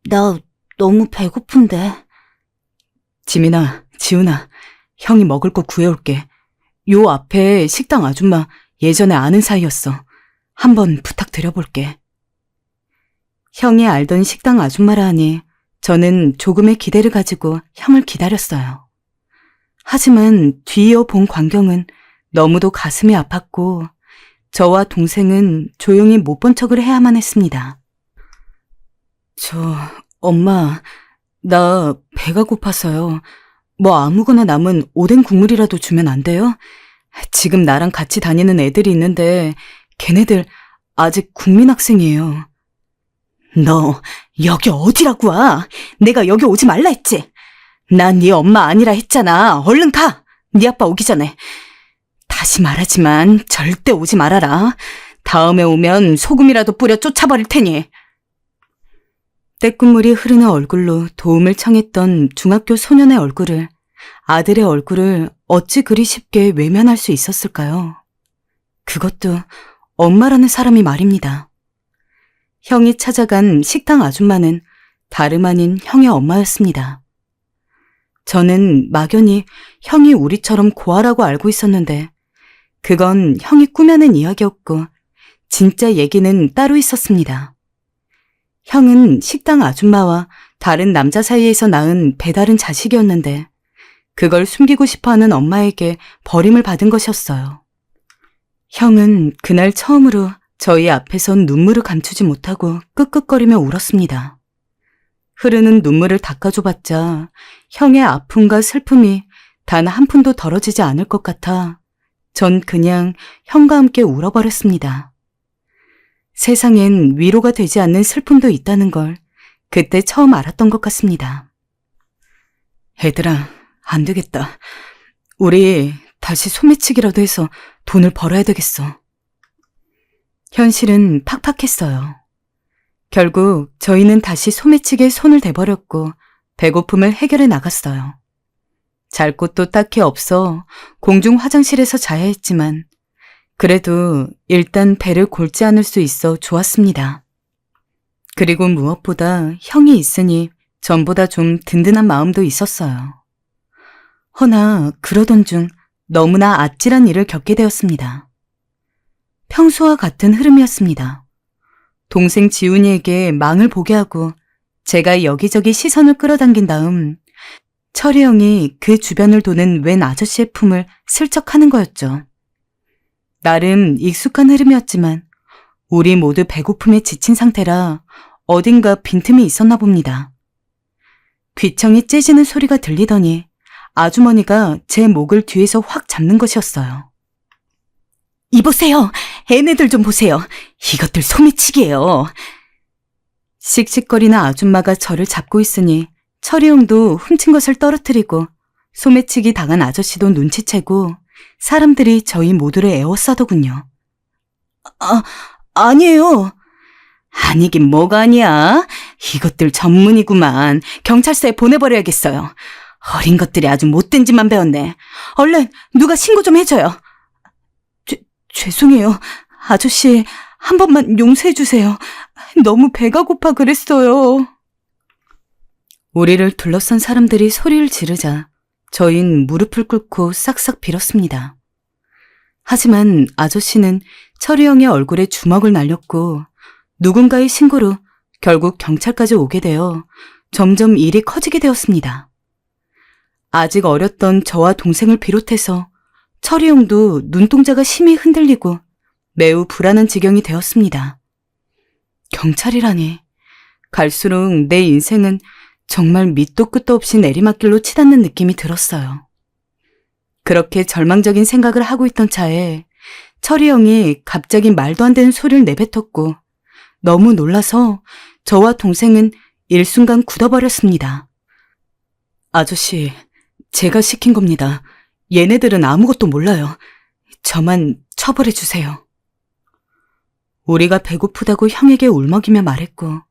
나 너무 배고픈데. 지민아, 지훈아, 형이 먹을 거 구해올게. 요 앞에 식당 아줌마 예전에 아는 사이였어. 한번 부탁드려볼게. 형이 알던 식당 아줌마라 하니 저는 조금의 기대를 가지고 형을 기다렸어요. 하지만 뒤이어 본 광경은 너무도 가슴이 아팠고 저와 동생은 조용히 못 본 척을 해야만 했습니다. 엄마, 나 배가 고파서요. 뭐 아무거나 남은 오뎅 국물이라도 주면 안 돼요? 지금 나랑 같이 다니는 애들이 있는데 걔네들 아직 국민학생이에요. 너 여기 어디라고 와? 내가 여기 오지 말라 했지? 난 네 엄마 아니라 했잖아. 얼른 가. 네 아빠 오기 전에. 다시 말하지만 절대 오지 말아라. 다음에 오면 소금이라도 뿌려 쫓아버릴 테니. 떼국물이 흐르는 얼굴로 도움을 청했던 중학교 소년의 얼굴을, 아들의 얼굴을 어찌 그리 쉽게 외면할 수 있었을까요? 그것도 엄마라는 사람이 말입니다. 형이 찾아간 식당 아줌마는 다름 아닌 형의 엄마였습니다. 저는 막연히 형이 우리처럼 고아라고 알고 있었는데 그건 형이 꾸며낸 이야기였고 진짜 얘기는 따로 있었습니다. 형은 식당 아줌마와 다른 남자 사이에서 낳은 배다른 자식이었는데 그걸 숨기고 싶어하는 엄마에게 버림을 받은 것이었어요. 형은 그날 처음으로 저희 앞에선 눈물을 감추지 못하고 끄끄거리며 울었습니다. 흐르는 눈물을 닦아줘봤자 형의 아픔과 슬픔이 단 한 푼도 덜어지지 않을 것 같아 전 그냥 형과 함께 울어버렸습니다. 세상엔 위로가 되지 않는 슬픔도 있다는 걸 그때 처음 알았던 것 같습니다. 얘들아, 안 되겠다. 우리 다시 소매치기라도 해서 돈을 벌어야 되겠어. 현실은 팍팍했어요. 결국 저희는 다시 소매치기에 손을 대버렸고 배고픔을 해결해 나갔어요. 잘 곳도 딱히 없어 공중 화장실에서 자야 했지만 그래도 일단 배를 골지 않을 수 있어 좋았습니다. 그리고 무엇보다 형이 있으니 전보다 좀 든든한 마음도 있었어요. 허나 그러던 중 너무나 아찔한 일을 겪게 되었습니다. 평소와 같은 흐름이었습니다. 동생 지훈이에게 망을 보게 하고 제가 여기저기 시선을 끌어당긴 다음 철이 형이 그 주변을 도는 웬 아저씨의 품을 슬쩍 하는 거였죠. 나름 익숙한 흐름이었지만 우리 모두 배고픔에 지친 상태라 어딘가 빈틈이 있었나 봅니다. 귀청이 째지는 소리가 들리더니 아주머니가 제 목을 뒤에서 확 잡는 것이었어요. 이보세요. 애네들 좀 보세요. 이것들 소매치기예요. 씩씩거리는 아줌마가 저를 잡고 있으니 철이 형도 훔친 것을 떨어뜨리고 소매치기 당한 아저씨도 눈치채고 사람들이 저희 모두를 에워싸더군요. 아니에요. 아니긴 뭐가 아니야. 이것들 전문이구만. 경찰서에 보내버려야겠어요. 어린 것들이 아주 못된 짓만 배웠네. 얼른 누가 신고 좀 해줘요. 죄송해요. 아저씨, 한 번만 용서해 주세요. 너무 배가 고파 그랬어요. 우리를 둘러싼 사람들이 소리를 지르자 저흰 무릎을 꿇고 싹싹 빌었습니다. 하지만 아저씨는 철이 형의 얼굴에 주먹을 날렸고 누군가의 신고로 결국 경찰까지 오게 되어 점점 일이 커지게 되었습니다. 아직 어렸던 저와 동생을 비롯해서 철이 형도 눈동자가 심히 흔들리고 매우 불안한 지경이 되었습니다. 경찰이라니. 갈수록 내 인생은 정말 밑도 끝도 없이 내리막길로 치닫는 느낌이 들었어요. 그렇게 절망적인 생각을 하고 있던 차에 철이 형이 갑자기 말도 안 되는 소리를 내뱉었고 너무 놀라서 저와 동생은 일순간 굳어버렸습니다. 아저씨, 제가 시킨 겁니다. 얘네들은 아무것도 몰라요. 저만 처벌해 주세요. 우리가 배고프다고 형에게 울먹이며 말했고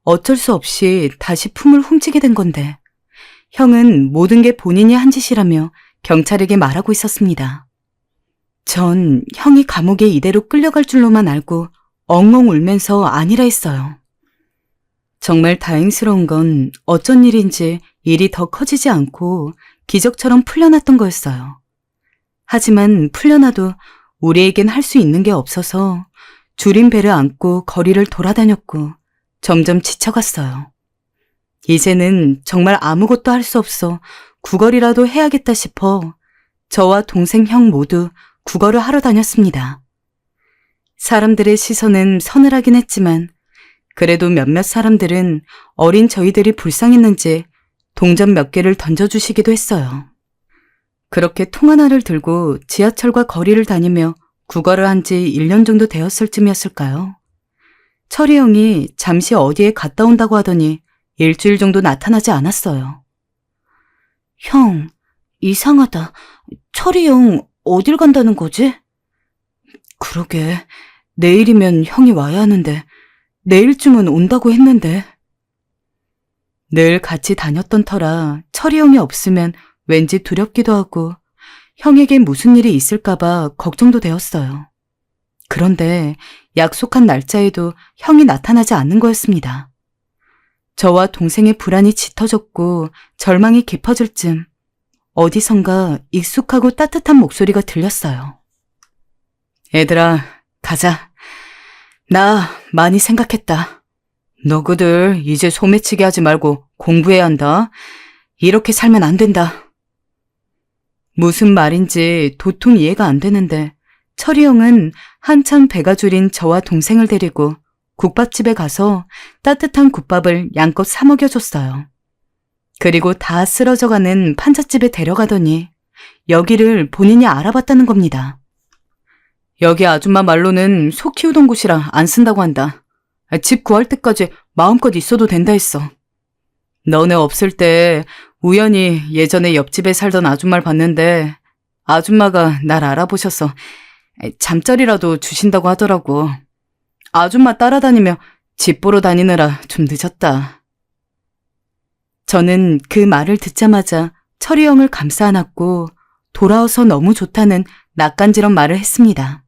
어쩔 수 없이 다시 품을 훔치게 된 건데 형은 모든 게 본인이 한 짓이라며 경찰에게 말하고 있었습니다. 전 형이 감옥에 이대로 끌려갈 줄로만 알고 엉엉 울면서 아니라 했어요. 정말 다행스러운 건 어쩐 일인지 일이 더 커지지 않고 기적처럼 풀려났던 거였어요. 하지만 풀려나도 우리에겐 할 수 있는 게 없어서 줄인 배를 안고 거리를 돌아다녔고 점점 지쳐갔어요. 이제는 정말 아무것도 할 수 없어 구걸이라도 해야겠다 싶어 저와 동생 형 모두 구걸을 하러 다녔습니다. 사람들의 시선은 서늘하긴 했지만 그래도 몇몇 사람들은 어린 저희들이 불쌍했는지 동전 몇 개를 던져주시기도 했어요. 그렇게 통 하나를 들고 지하철과 거리를 다니며 구걸을 한 지 1년 정도 되었을 쯤이었을까요? 철이 형이 잠시 어디에 갔다 온다고 하더니 일주일 정도 나타나지 않았어요. 형, 이상하다. 철이 형 어딜 간다는 거지? 그러게, 내일이면 형이 와야 하는데 내일쯤은 온다고 했는데. 늘 같이 다녔던 터라 철이 형이 없으면 왠지 두렵기도 하고 형에게 무슨 일이 있을까봐 걱정도 되었어요. 그런데 약속한 날짜에도 형이 나타나지 않는 거였습니다. 저와 동생의 불안이 짙어졌고 절망이 깊어질 쯤 어디선가 익숙하고 따뜻한 목소리가 들렸어요. 얘들아, 가자. 나 많이 생각했다. 너구들 이제 소매치기 하지 말고 공부해야 한다. 이렇게 살면 안 된다. 무슨 말인지 도통 이해가 안 되는데 철이 형은 한참 배가 줄인 저와 동생을 데리고 국밥집에 가서 따뜻한 국밥을 양껏 사 먹여줬어요. 그리고 다 쓰러져가는 판잣집에 데려가더니 여기를 본인이 알아봤다는 겁니다. 여기 아줌마 말로는 소 키우던 곳이라 안 쓴다고 한다. 집 구할 때까지 마음껏 있어도 된다 했어. 너네 없을 때 우연히 예전에 옆집에 살던 아줌마를 봤는데 아줌마가 날 알아보셔서 잠자리라도 주신다고 하더라고. 아줌마 따라다니며 집 보러 다니느라 좀 늦었다. 저는 그 말을 듣자마자 철이 형을 감싸 안았고 돌아와서 너무 좋다는 낯간지런 말을 했습니다.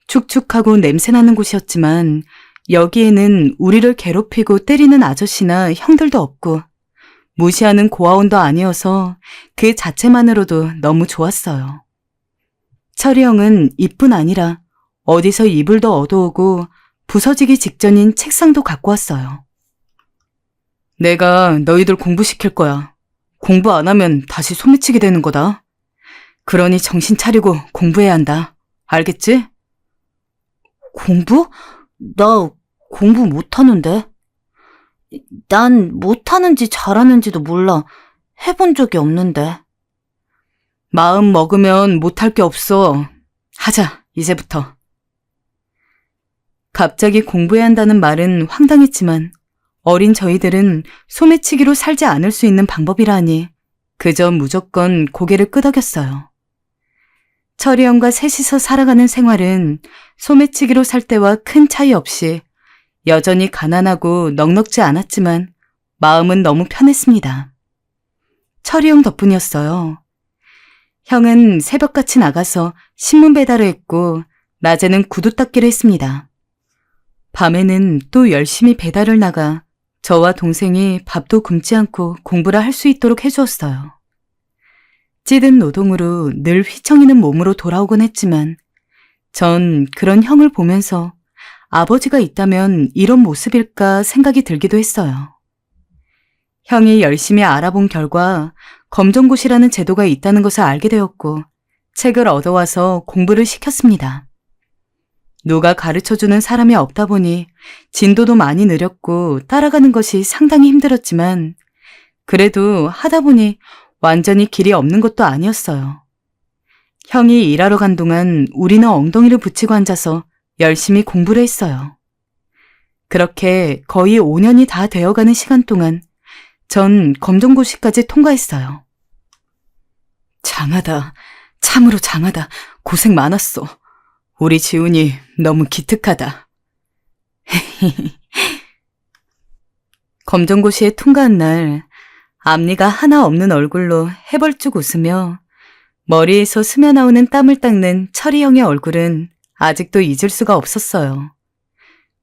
축축하고 냄새나는 곳이었지만 여기에는 우리를 괴롭히고 때리는 아저씨나 형들도 없고 무시하는 고아원도 아니어서 그 자체만으로도 너무 좋았어요. 철이 형은 이뿐 아니라 어디서 이불도 얻어오고 부서지기 직전인 책상도 갖고 왔어요. 내가 너희들 공부시킬 거야. 공부 안 하면 다시 소매치기 되는 거다. 그러니 정신 차리고 공부해야 한다. 알겠지? 공부? 나 공부 못하는데. 난 못하는지 잘하는지도 몰라. 해본 적이 없는데. 마음 먹으면 못할 게 없어. 하자, 이제부터. 갑자기 공부해야 한다는 말은 황당했지만 어린 저희들은 소매치기로 살지 않을 수 있는 방법이라니 그저 무조건 고개를 끄덕였어요. 철이 형과 셋이서 살아가는 생활은 소매치기로 살 때와 큰 차이 없이 여전히 가난하고 넉넉지 않았지만 마음은 너무 편했습니다. 철이 형 덕분이었어요. 형은 새벽같이 나가서 신문 배달을 했고 낮에는 구두 닦기를 했습니다. 밤에는 또 열심히 배달을 나가 저와 동생이 밥도 굶지 않고 공부를 할 수 있도록 해주었어요. 찌든 노동으로 늘 휘청이는 몸으로 돌아오곤 했지만 전 그런 형을 보면서 아버지가 있다면 이런 모습일까 생각이 들기도 했어요. 형이 열심히 알아본 결과 검정고시라는 제도가 있다는 것을 알게 되었고 책을 얻어와서 공부를 시켰습니다. 누가 가르쳐주는 사람이 없다 보니 진도도 많이 느렸고 따라가는 것이 상당히 힘들었지만 그래도 하다 보니 완전히 길이 없는 것도 아니었어요. 형이 일하러 간 동안 우리는 엉덩이를 붙이고 앉아서 열심히 공부를 했어요. 그렇게 거의 5년이 다 되어가는 시간 동안 전 검정고시까지 통과했어요. 장하다. 참으로 장하다. 고생 많았어. 우리 지훈이 너무 기특하다. 검정고시에 통과한 날 앞니가 하나 없는 얼굴로 해벌쭉 웃으며 머리에서 스며나오는 땀을 닦는 철이 형의 얼굴은 아직도 잊을 수가 없었어요.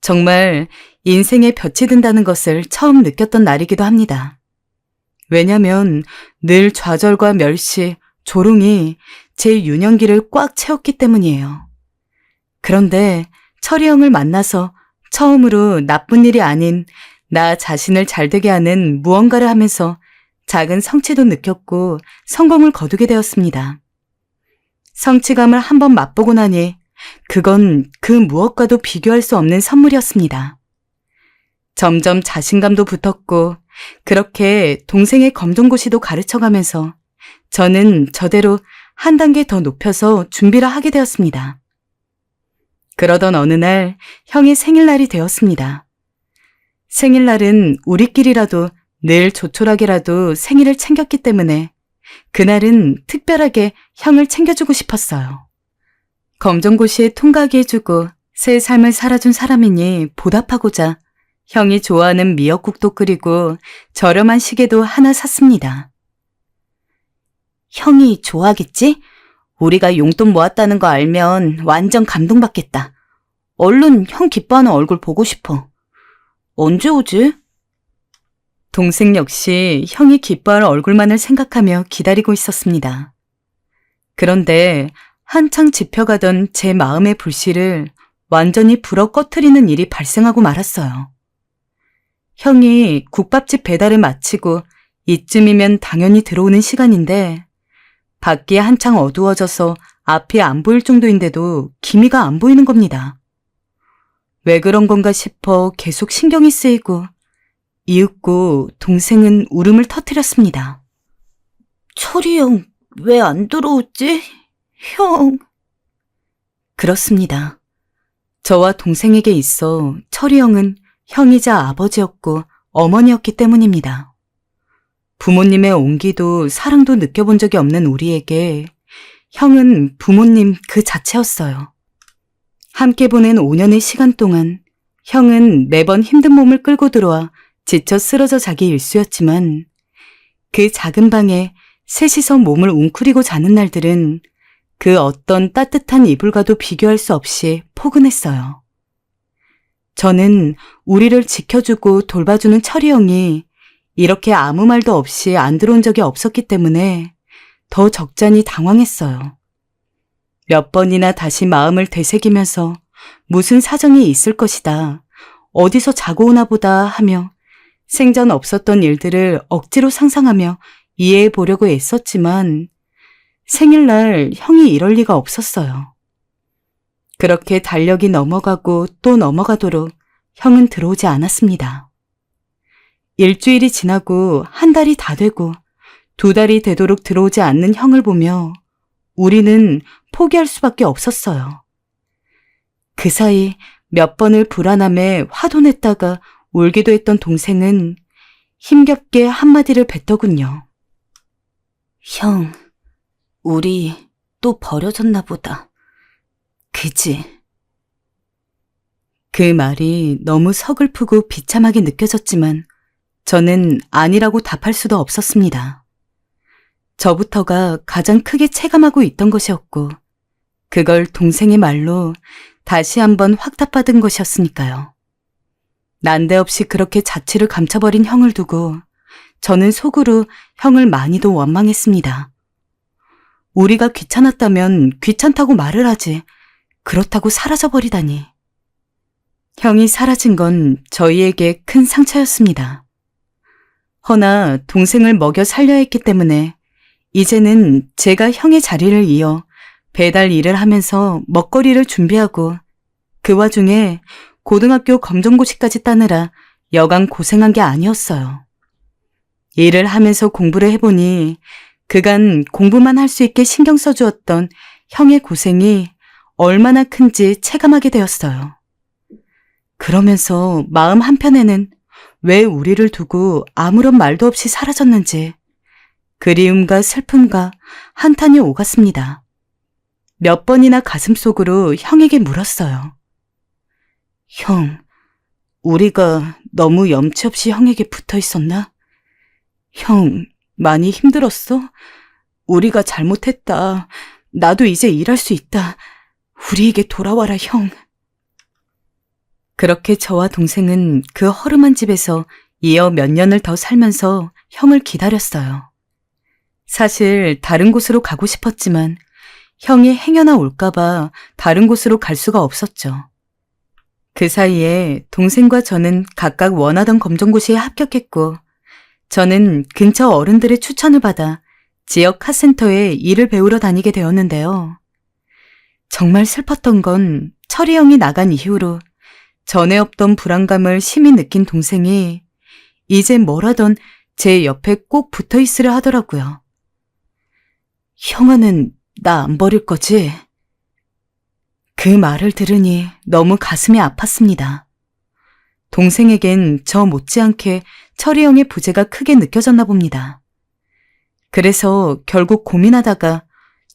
정말 인생에 볕이 든다는 것을 처음 느꼈던 날이기도 합니다. 왜냐면 늘 좌절과 멸시, 조롱이 제 유년기를 꽉 채웠기 때문이에요. 그런데 철이 형을 만나서 처음으로 나쁜 일이 아닌 나 자신을 잘되게 하는 무언가를 하면서 작은 성취도 느꼈고 성공을 거두게 되었습니다. 성취감을 한번 맛보고 나니 그건 그 무엇과도 비교할 수 없는 선물이었습니다. 점점 자신감도 붙었고 그렇게 동생의 검정고시도 가르쳐가면서 저는 저대로 한 단계 더 높여서 준비를 하게 되었습니다. 그러던 어느 날 형의 생일날이 되었습니다. 생일날은 우리끼리라도 늘 조촐하게라도 생일을 챙겼기 때문에 그날은 특별하게 형을 챙겨주고 싶었어요. 검정고시에 통과하게 해주고 새 삶을 살아준 사람이니 보답하고자 형이 좋아하는 미역국도 끓이고 저렴한 시계도 하나 샀습니다. 형이 좋아하겠지? 우리가 용돈 모았다는 거 알면 완전 감동받겠다. 얼른 형 기뻐하는 얼굴 보고 싶어. 언제 오지? 동생 역시 형이 기뻐할 얼굴만을 생각하며 기다리고 있었습니다. 그런데 한창 짚혀가던 제 마음의 불씨를 완전히 불어 꺼트리는 일이 발생하고 말았어요. 형이 국밥집 배달을 마치고 이쯤이면 당연히 들어오는 시간인데 밖이 한창 어두워져서 앞이 안 보일 정도인데도 기미가 안 보이는 겁니다. 왜 그런 건가 싶어 계속 신경이 쓰이고 이윽고 동생은 울음을 터뜨렸습니다. 철이 형, 왜 안 들어오지? 형. 그렇습니다. 저와 동생에게 있어 철이 형은 형이자 아버지였고 어머니였기 때문입니다. 부모님의 온기도 사랑도 느껴본 적이 없는 우리에게 형은 부모님 그 자체였어요. 함께 보낸 5년의 시간 동안 형은 매번 힘든 몸을 끌고 들어와 지쳐 쓰러져 자기 일수였지만 그 작은 방에 셋이서 몸을 웅크리고 자는 날들은 그 어떤 따뜻한 이불과도 비교할 수 없이 포근했어요. 저는 우리를 지켜주고 돌봐주는 철이 형이 이렇게 아무 말도 없이 안 들어온 적이 없었기 때문에 더 적잖이 당황했어요. 몇 번이나 다시 마음을 되새기면서 무슨 사정이 있을 것이다, 어디서 자고 오나 보다 하며 생전 없었던 일들을 억지로 상상하며 이해해 보려고 애썼지만 생일날 형이 이럴 리가 없었어요. 그렇게 달력이 넘어가고 또 넘어가도록 형은 들어오지 않았습니다. 일주일이 지나고 한 달이 다 되고 두 달이 되도록 들어오지 않는 형을 보며 우리는 포기할 수밖에 없었어요. 그 사이 몇 번을 불안함에 화도 냈다가 울기도 했던 동생은 힘겹게 한마디를 뱉더군요. 형, 우리 또 버려졌나 보다. 그지? 그 말이 너무 서글프고 비참하게 느껴졌지만 저는 아니라고 답할 수도 없었습니다. 저부터가 가장 크게 체감하고 있던 것이었고 그걸 동생의 말로 다시 한번 확답받은 것이었으니까요. 난데없이 그렇게 자취를 감춰버린 형을 두고 저는 속으로 형을 많이도 원망했습니다. 우리가 귀찮았다면 귀찮다고 말을 하지 그렇다고 사라져버리다니. 형이 사라진 건 저희에게 큰 상처였습니다. 허나 동생을 먹여 살려야 했기 때문에 이제는 제가 형의 자리를 이어 배달 일을 하면서 먹거리를 준비하고 그 와중에 고등학교 검정고시까지 따느라 여간 고생한 게 아니었어요. 일을 하면서 공부를 해보니 그간 공부만 할 수 있게 신경 써주었던 형의 고생이 얼마나 큰지 체감하게 되었어요. 그러면서 마음 한편에는 왜 우리를 두고 아무런 말도 없이 사라졌는지 그리움과 슬픔과 한탄이 오갔습니다. 몇 번이나 가슴속으로 형에게 물었어요. 형, 우리가 너무 염치 없이 형에게 붙어 있었나? 형, 많이 힘들었어? 우리가 잘못했다. 나도 이제 일할 수 있다. 우리에게 돌아와라, 형. 그렇게 저와 동생은 그 허름한 집에서 이어 몇 년을 더 살면서 형을 기다렸어요. 사실 다른 곳으로 가고 싶었지만 형이 행여나 올까봐 다른 곳으로 갈 수가 없었죠. 그 사이에 동생과 저는 각각 원하던 검정고시에 합격했고 저는 근처 어른들의 추천을 받아 지역 카센터에 일을 배우러 다니게 되었는데요. 정말 슬펐던 건 철이 형이 나간 이후로 전에 없던 불안감을 심히 느낀 동생이 이제 뭘 하던 제 옆에 꼭 붙어 있으려 하더라고요. 형아는 나 안 버릴 거지? 그 말을 들으니 너무 가슴이 아팠습니다. 동생에겐 저 못지않게 철이 형의 부재가 크게 느껴졌나 봅니다. 그래서 결국 고민하다가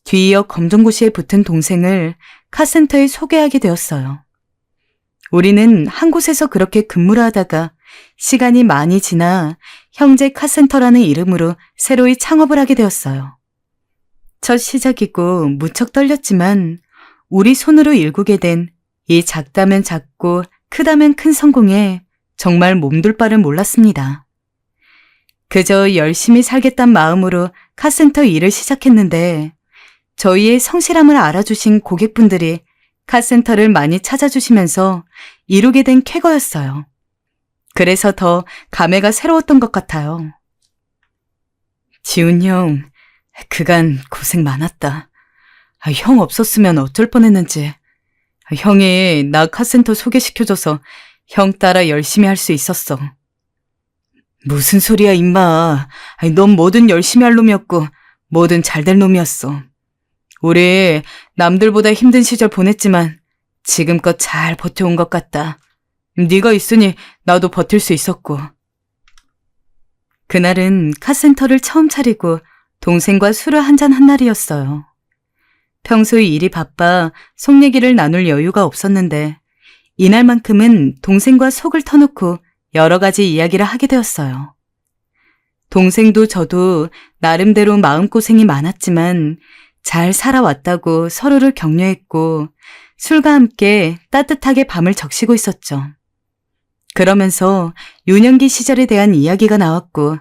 뒤이어 검정고시에 붙은 동생을 카센터에 소개하게 되었어요. 우리는 한 곳에서 그렇게 근무를 하다가 시간이 많이 지나 형제 카센터라는 이름으로 새로이 창업을 하게 되었어요. 첫 시작이고 무척 떨렸지만 우리 손으로 일구게 된 이 작다면 작고 크다면 큰 성공에 정말 몸둘 바를 몰랐습니다. 그저 열심히 살겠다는 마음으로 카센터 일을 시작했는데 저희의 성실함을 알아주신 고객분들이 카센터를 많이 찾아주시면서 이루게 된 쾌거였어요. 그래서 더 감회가 새로웠던 것 같아요. 지훈 형, 그간 고생 많았다. 형 없었으면 어쩔 뻔했는지. 형이 나 카센터 소개시켜줘서 형 따라 열심히 할 수 있었어. 무슨 소리야 임마. 넌 뭐든 열심히 할 놈이었고 뭐든 잘 될 놈이었어. 우리 남들보다 힘든 시절 보냈지만 지금껏 잘 버텨온 것 같다. 네가 있으니 나도 버틸 수 있었고. 그날은 카센터를 처음 차리고 동생과 술을 한잔 한 날이었어요. 평소에 일이 바빠 속 얘기를 나눌 여유가 없었는데 이날만큼은 동생과 속을 터놓고 여러 가지 이야기를 하게 되었어요. 동생도 저도 나름대로 마음고생이 많았지만 잘 살아왔다고 서로를 격려했고 술과 함께 따뜻하게 밤을 적시고 있었죠. 그러면서 유년기 시절에 대한 이야기가 나왔고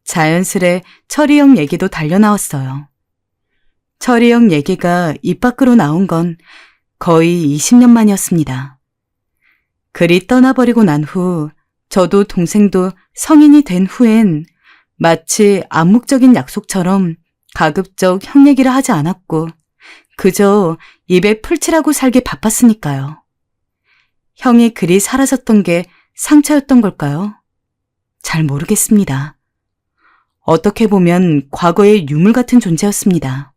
자연스레 철이 형 얘기도 달려나왔어요. 철이 형 얘기가 입 밖으로 나온 건 거의 20년 만이었습니다. 그리 떠나버리고 난 후 저도 동생도 성인이 된 후엔 마치 암묵적인 약속처럼 가급적 형 얘기를 하지 않았고 그저 입에 풀칠하고 살기 바빴으니까요. 형이 그리 사라졌던 게 상처였던 걸까요? 잘 모르겠습니다. 어떻게 보면 과거의 유물 같은 존재였습니다.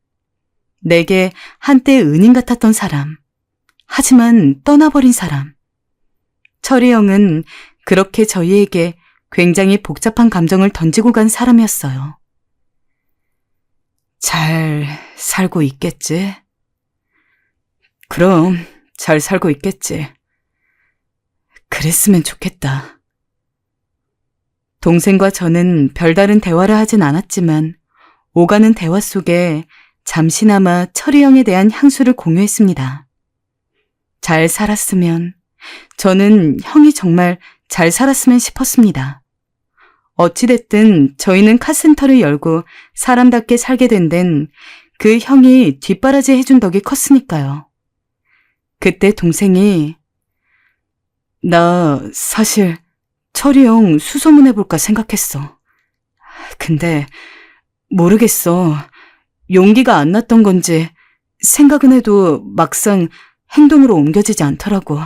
내게 한때 은인 같았던 사람, 하지만 떠나버린 사람. 철이 형은 그렇게 저희에게 굉장히 복잡한 감정을 던지고 간 사람이었어요. 잘 살고 있겠지? 그럼 잘 살고 있겠지. 그랬으면 좋겠다. 동생과 저는 별다른 대화를 하진 않았지만 오가는 대화 속에 잠시나마 철이 형에 대한 향수를 공유했습니다. 잘 살았으면, 저는 형이 정말 잘 살았으면 싶었습니다. 어찌됐든 저희는 카센터를 열고 사람답게 살게 된 데는 그 형이 뒷바라지 해준 덕이 컸으니까요. 그때 동생이 나 사실 철이 형 수소문해볼까 생각했어. 근데 모르겠어. 용기가 안 났던 건지 생각은 해도 막상 행동으로 옮겨지지 않더라고.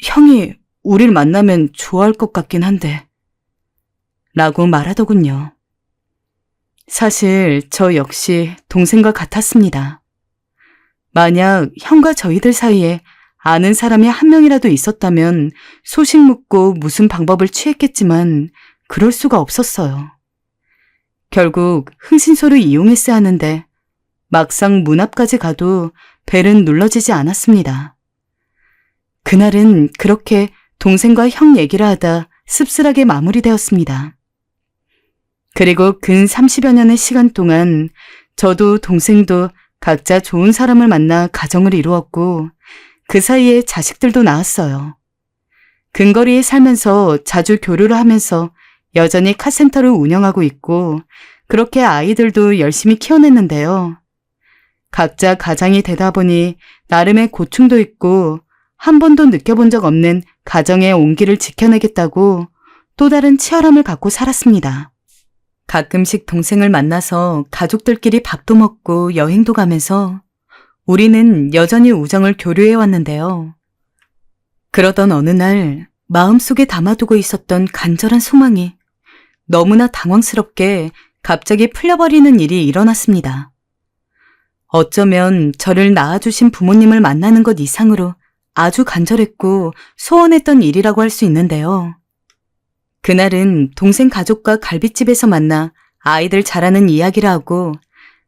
형이 우릴 만나면 좋아할 것 같긴 한데 라고 말하더군요. 사실 저 역시 동생과 같았습니다. 만약 형과 저희들 사이에 아는 사람이 한 명이라도 있었다면 소식 묻고 무슨 방법을 취했겠지만 그럴 수가 없었어요. 결국 흥신소를 이용했어야 하는데 막상 문 앞까지 가도 벨은 눌러지지 않았습니다. 그날은 그렇게 동생과 형 얘기를 하다 씁쓸하게 마무리되었습니다. 그리고 근 30여 년의 시간 동안 저도 동생도 각자 좋은 사람을 만나 가정을 이루었고 그 사이에 자식들도 낳았어요. 근거리에 살면서 자주 교류를 하면서 여전히 카센터를 운영하고 있고 그렇게 아이들도 열심히 키워냈는데요. 각자 가장이 되다 보니 나름의 고충도 있고 한 번도 느껴본 적 없는 가정의 온기를 지켜내겠다고 또 다른 치열함을 갖고 살았습니다. 가끔씩 동생을 만나서 가족들끼리 밥도 먹고 여행도 가면서 우리는 여전히 우정을 교류해 왔는데요. 그러던 어느 날 마음속에 담아두고 있었던 간절한 소망이 너무나 당황스럽게 갑자기 풀려버리는 일이 일어났습니다. 어쩌면 저를 낳아주신 부모님을 만나는 것 이상으로 아주 간절했고 소원했던 일이라고 할 수 있는데요. 그날은 동생 가족과 갈빗집에서 만나 아이들 자라는 이야기를 하고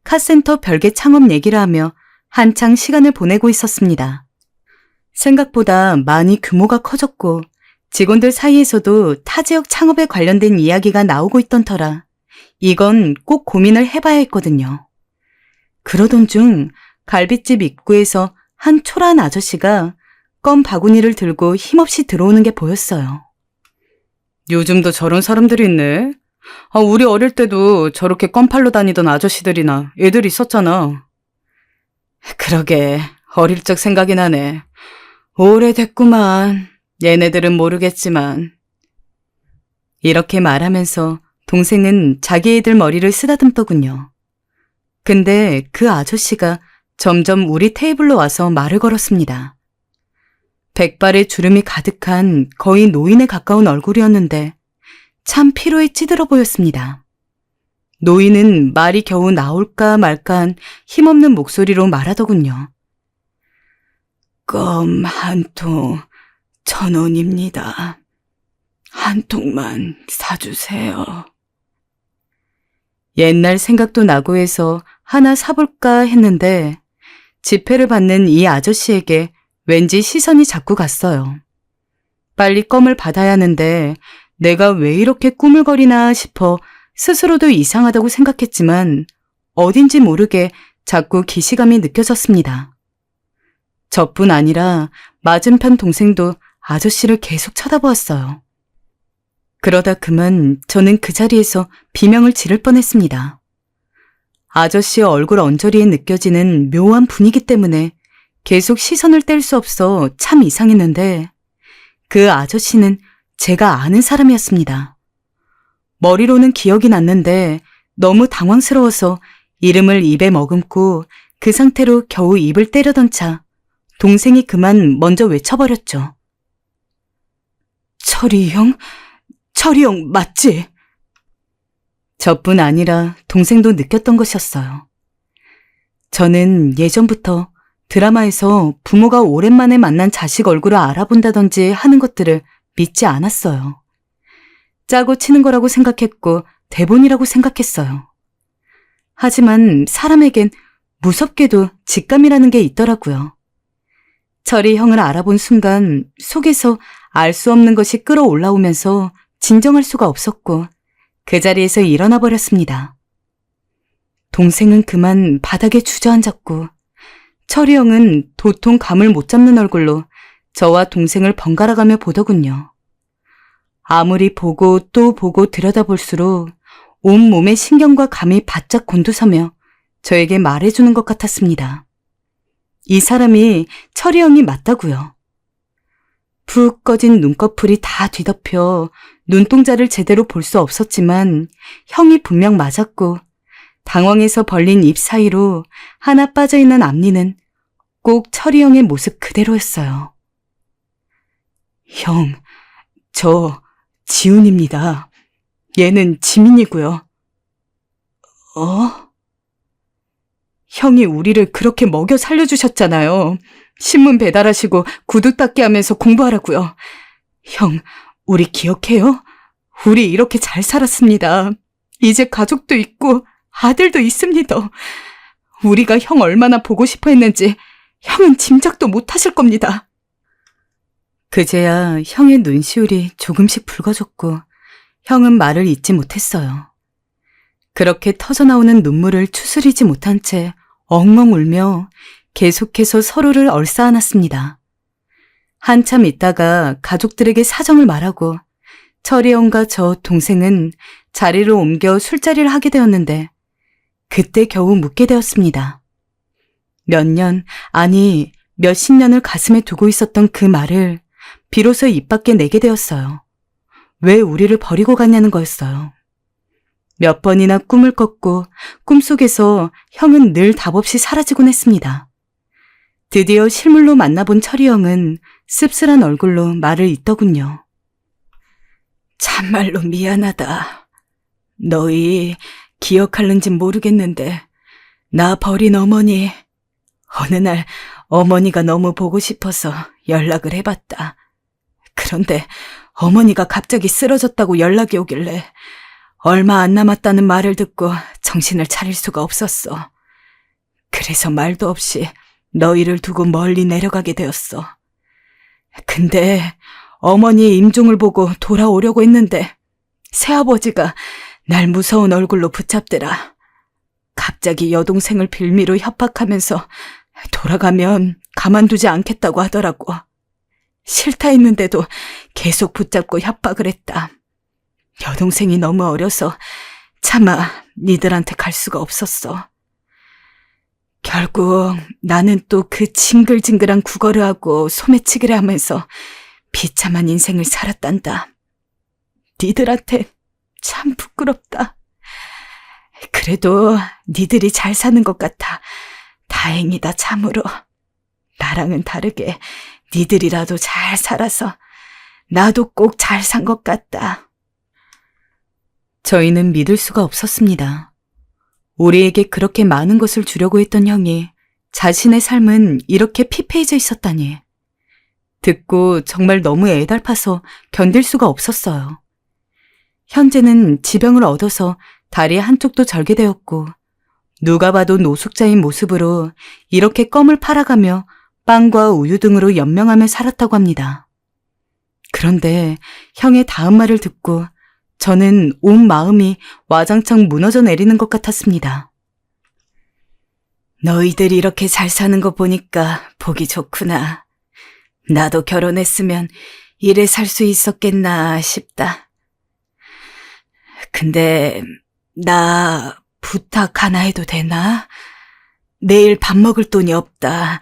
카센터 별개 창업 얘기를 하며 한창 시간을 보내고 있었습니다. 생각보다 많이 규모가 커졌고 직원들 사이에서도 타 지역 창업에 관련된 이야기가 나오고 있던 터라 이건 꼭 고민을 해봐야 했거든요. 그러던 중 갈빗집 입구에서 한 초라한 아저씨가 껌 바구니를 들고 힘없이 들어오는 게 보였어요. 요즘도 저런 사람들이 있네. 우리 어릴 때도 저렇게 껌 팔러 다니던 아저씨들이나 애들 있었잖아. 그러게 어릴 적 생각이 나네. 오래됐구만. 얘네들은 모르겠지만. 이렇게 말하면서 동생은 자기 애들 머리를 쓰다듬더군요. 근데 그 아저씨가 점점 우리 테이블로 와서 말을 걸었습니다. 백발의 주름이 가득한 거의 노인에 가까운 얼굴이었는데 참 피로에 찌들어 보였습니다. 노인은 말이 겨우 나올까 말까한 힘없는 목소리로 말하더군요. 껌 한 통 1,000원입니다. 한 통만 사주세요. 옛날 생각도 나고 해서 하나 사볼까 했는데 지폐를 받는 이 아저씨에게 왠지 시선이 자꾸 갔어요. 빨리 껌을 받아야 하는데 내가 왜 이렇게 꾸물거리나 싶어 스스로도 이상하다고 생각했지만 어딘지 모르게 자꾸 기시감이 느껴졌습니다. 저뿐 아니라 맞은편 동생도 아저씨를 계속 쳐다보았어요. 그러다 그만 저는 그 자리에서 비명을 지를 뻔했습니다. 아저씨의 얼굴 언저리에 느껴지는 묘한 분위기 때문에 계속 시선을 뗄 수 없어 참 이상했는데 그 아저씨는 제가 아는 사람이었습니다. 머리로는 기억이 났는데 너무 당황스러워서 이름을 입에 머금고 그 상태로 겨우 입을 때려던 차 동생이 그만 먼저 외쳐버렸죠. 철이 형? 철이 형 맞지? 저뿐 아니라 동생도 느꼈던 것이었어요. 저는 예전부터 드라마에서 부모가 오랜만에 만난 자식 얼굴을 알아본다든지 하는 것들을 믿지 않았어요. 짜고 치는 거라고 생각했고 대본이라고 생각했어요. 하지만 사람에겐 무섭게도 직감이라는 게 있더라고요. 철이 형을 알아본 순간 속에서 알 수 없는 것이 끌어올라오면서 진정할 수가 없었고 그 자리에서 일어나 버렸습니다. 동생은 그만 바닥에 주저앉았고 철이 형은 도통 감을 못 잡는 얼굴로 저와 동생을 번갈아가며 보더군요. 아무리 보고 또 보고 들여다볼수록 온몸의 신경과 감이 바짝 곤두서며 저에게 말해주는 것 같았습니다. 이 사람이 철이 형이 맞다고요. 푹 꺼진 눈꺼풀이 다 뒤덮여 눈동자를 제대로 볼 수 없었지만 형이 분명 맞았고 당황해서 벌린 입 사이로 하나 빠져있는 앞니는 꼭 철이 형의 모습 그대로였어요. 형, 저 지훈입니다. 얘는 지민이고요. 형이 우리를 그렇게 먹여 살려주셨잖아요. 신문 배달하시고 구두 닦기 하면서 공부하라고요. 형, 우리 기억해요? 우리 이렇게 잘 살았습니다. 이제 가족도 있고 아들도 있습니다. 우리가 형 얼마나 보고 싶어 했는지 형은 짐작도 못하실 겁니다. 그제야 형의 눈시울이 조금씩 붉어졌고 형은 말을 잇지 못했어요. 그렇게 터져나오는 눈물을 추스리지 못한 채 엉엉 울며 계속해서 서로를 얼싸안았습니다. 한참 있다가 가족들에게 사정을 말하고 철이 형과 저 동생은 자리를 옮겨 술자리를 하게 되었는데 그때 겨우 묻게 되었습니다. 몇 년, 아니 몇십 년을 가슴에 두고 있었던 그 말을 비로소 입 밖에 내게 되었어요. 왜 우리를 버리고 갔냐는 거였어요. 몇 번이나 꿈을 꿨고 꿈속에서 형은 늘 답없이 사라지곤 했습니다. 드디어 실물로 만나본 철이 형은 씁쓸한 얼굴로 말을 잇더군요. 참말로 미안하다. 너희 기억할는지 모르겠는데 나 버린 어머니 어느 날 어머니가 너무 보고 싶어서 연락을 해봤다. 그런데 어머니가 갑자기 쓰러졌다고 연락이 오길래 얼마 안 남았다는 말을 듣고 정신을 차릴 수가 없었어. 그래서 말도 없이 너희를 두고 멀리 내려가게 되었어. 근데 어머니의 임종을 보고 돌아오려고 했는데 새아버지가 날 무서운 얼굴로 붙잡더라. 갑자기 여동생을 빌미로 협박하면서 돌아가면 가만두지 않겠다고 하더라고. 싫다 했는데도 계속 붙잡고 협박을 했다. 여동생이 너무 어려서 차마 니들한테 갈 수가 없었어. 결국 나는 또 그 징글징글한 구걸을 하고 소매치기를 하면서 비참한 인생을 살았단다. 니들한테 참 부끄럽다. 그래도 니들이 잘 사는 것 같아 다행이다 참으로. 나랑은 다르게 니들이라도 잘 살아서 나도 꼭 잘 산 것 같다. 저희는 믿을 수가 없었습니다. 우리에게 그렇게 많은 것을 주려고 했던 형이 자신의 삶은 이렇게 피폐해져 있었다니. 듣고 정말 너무 애달파서 견딜 수가 없었어요. 현재는 지병을 얻어서 다리 한쪽도 절개되었고 누가 봐도 노숙자인 모습으로 이렇게 껌을 팔아가며 빵과 우유 등으로 연명하며 살았다고 합니다. 그런데 형의 다음 말을 듣고 저는 온 마음이 와장창 무너져 내리는 것 같았습니다. 너희들이 이렇게 잘 사는 거 보니까 보기 좋구나. 나도 결혼했으면 이래 살 수 있었겠나 싶다. 근데 나 부탁 하나 해도 되나? 내일 밥 먹을 돈이 없다.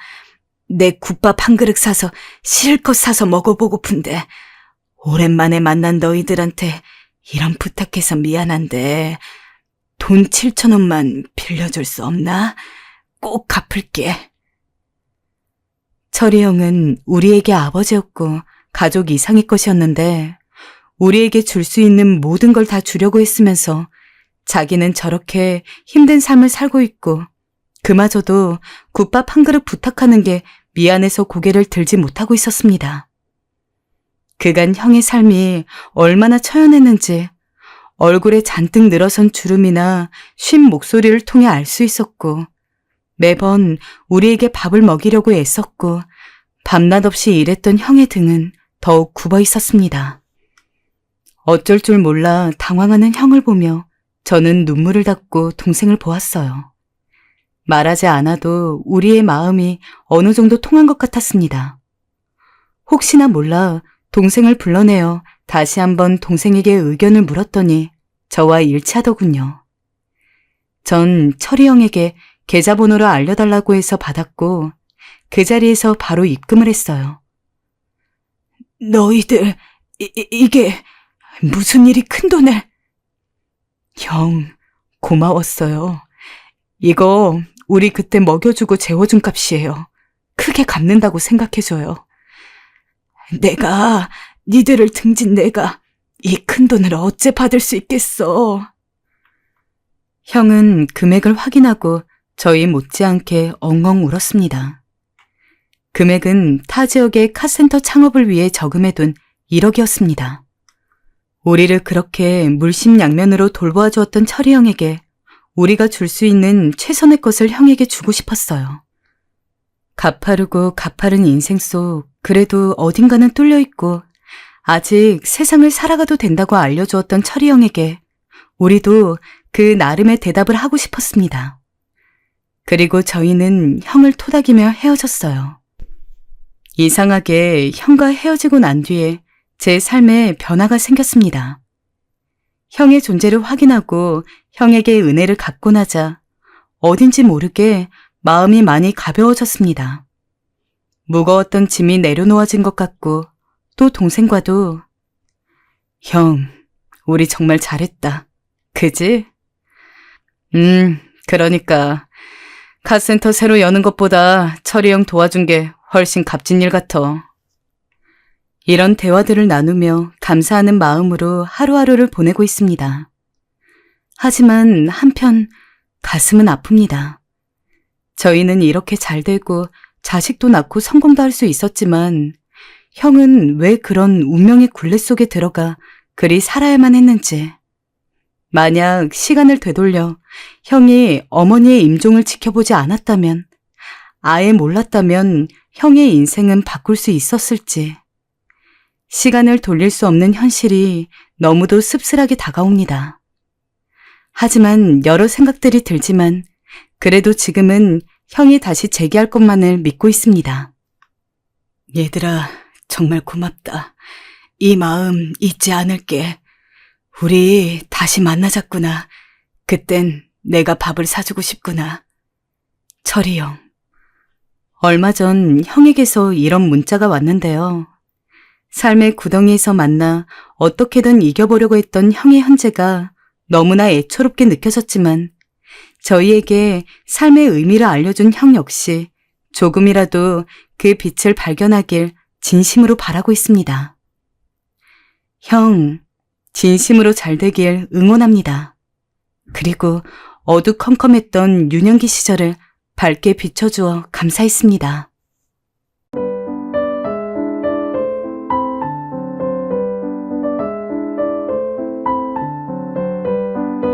내 국밥 한 그릇 사서 실컷 사서 먹어보고픈데 오랜만에 만난 너희들한테 이런 부탁해서 미안한데 돈 7,000원만 빌려줄 수 없나? 꼭 갚을게. 철이 형은 우리에게 아버지였고 가족 이상의 것이었는데 우리에게 줄 수 있는 모든 걸 다 주려고 했으면서 자기는 저렇게 힘든 삶을 살고 있고 그마저도 국밥 한 그릇 부탁하는 게 미안해서 고개를 들지 못하고 있었습니다. 그간 형의 삶이 얼마나 처연했는지 얼굴에 잔뜩 늘어선 주름이나 쉰 목소리를 통해 알 수 있었고 매번 우리에게 밥을 먹이려고 애썼고 밤낮 없이 일했던 형의 등은 더욱 굽어 있었습니다. 어쩔 줄 몰라 당황하는 형을 보며 저는 눈물을 닦고 동생을 보았어요. 말하지 않아도 우리의 마음이 어느 정도 통한 것 같았습니다. 혹시나 몰라 동생을 불러내어 다시 한번 동생에게 의견을 물었더니 저와 일치하더군요. 전 철이 형에게 계좌번호를 알려달라고 해서 받았고 그 자리에서 바로 입금을 했어요. 너희들 이게 무슨 일이 큰돈을... 형, 고마웠어요. 이거 우리 그때 먹여주고 재워준 값이에요. 크게 갚는다고 생각해줘요. 내가 니들을 등진 내가 이 큰돈을 어째 받을 수 있겠어. 형은 금액을 확인하고 저희 못지않게 엉엉 울었습니다. 금액은 타 지역의 카센터 창업을 위해 저금해둔 1억이었습니다. 우리를 그렇게 물심양면으로 돌보아 주었던 철이 형에게 우리가 줄 수 있는 최선의 것을 형에게 주고 싶었어요. 가파르고 가파른 인생 속 그래도 어딘가는 뚫려있고 아직 세상을 살아가도 된다고 알려주었던 철이 형에게 우리도 그 나름의 대답을 하고 싶었습니다. 그리고 저희는 형을 토닥이며 헤어졌어요. 이상하게 형과 헤어지고 난 뒤에 제 삶에 변화가 생겼습니다. 형의 존재를 확인하고 형에게 은혜를 갚고 나자 어딘지 모르게 마음이 많이 가벼워졌습니다. 무거웠던 짐이 내려놓아진 것 같고 또 동생과도 형, 우리 정말 잘했다. 그지? 그러니까 카센터 새로 여는 것보다 철이 형 도와준 게 훨씬 값진 일 같아. 이런 대화들을 나누며 감사하는 마음으로 하루하루를 보내고 있습니다. 하지만 한편 가슴은 아픕니다. 저희는 이렇게 잘 되고 자식도 낳고 성공도 할 수 있었지만 형은 왜 그런 운명의 굴레 속에 들어가 그리 살아야만 했는지. 만약 시간을 되돌려 형이 어머니의 임종을 지켜보지 않았다면, 아예 몰랐다면 형의 인생은 바꿀 수 있었을지. 시간을 돌릴 수 없는 현실이 너무도 씁쓸하게 다가옵니다. 하지만 여러 생각들이 들지만 그래도 지금은 형이 다시 재기할 것만을 믿고 있습니다. 얘들아, 정말 고맙다. 이 마음 잊지 않을게. 우리 다시 만나자꾸나. 그땐 내가 밥을 사주고 싶구나. 철이 형. 얼마 전 형에게서 이런 문자가 왔는데요. 삶의 구덩이에서 만나 어떻게든 이겨보려고 했던 형의 현재가 너무나 애처롭게 느껴졌지만 저희에게 삶의 의미를 알려준 형 역시 조금이라도 그 빛을 발견하길 진심으로 바라고 있습니다. 형, 진심으로 잘 되길 응원합니다. 그리고 어두컴컴했던 유년기 시절을 밝게 비춰주어 감사했습니다.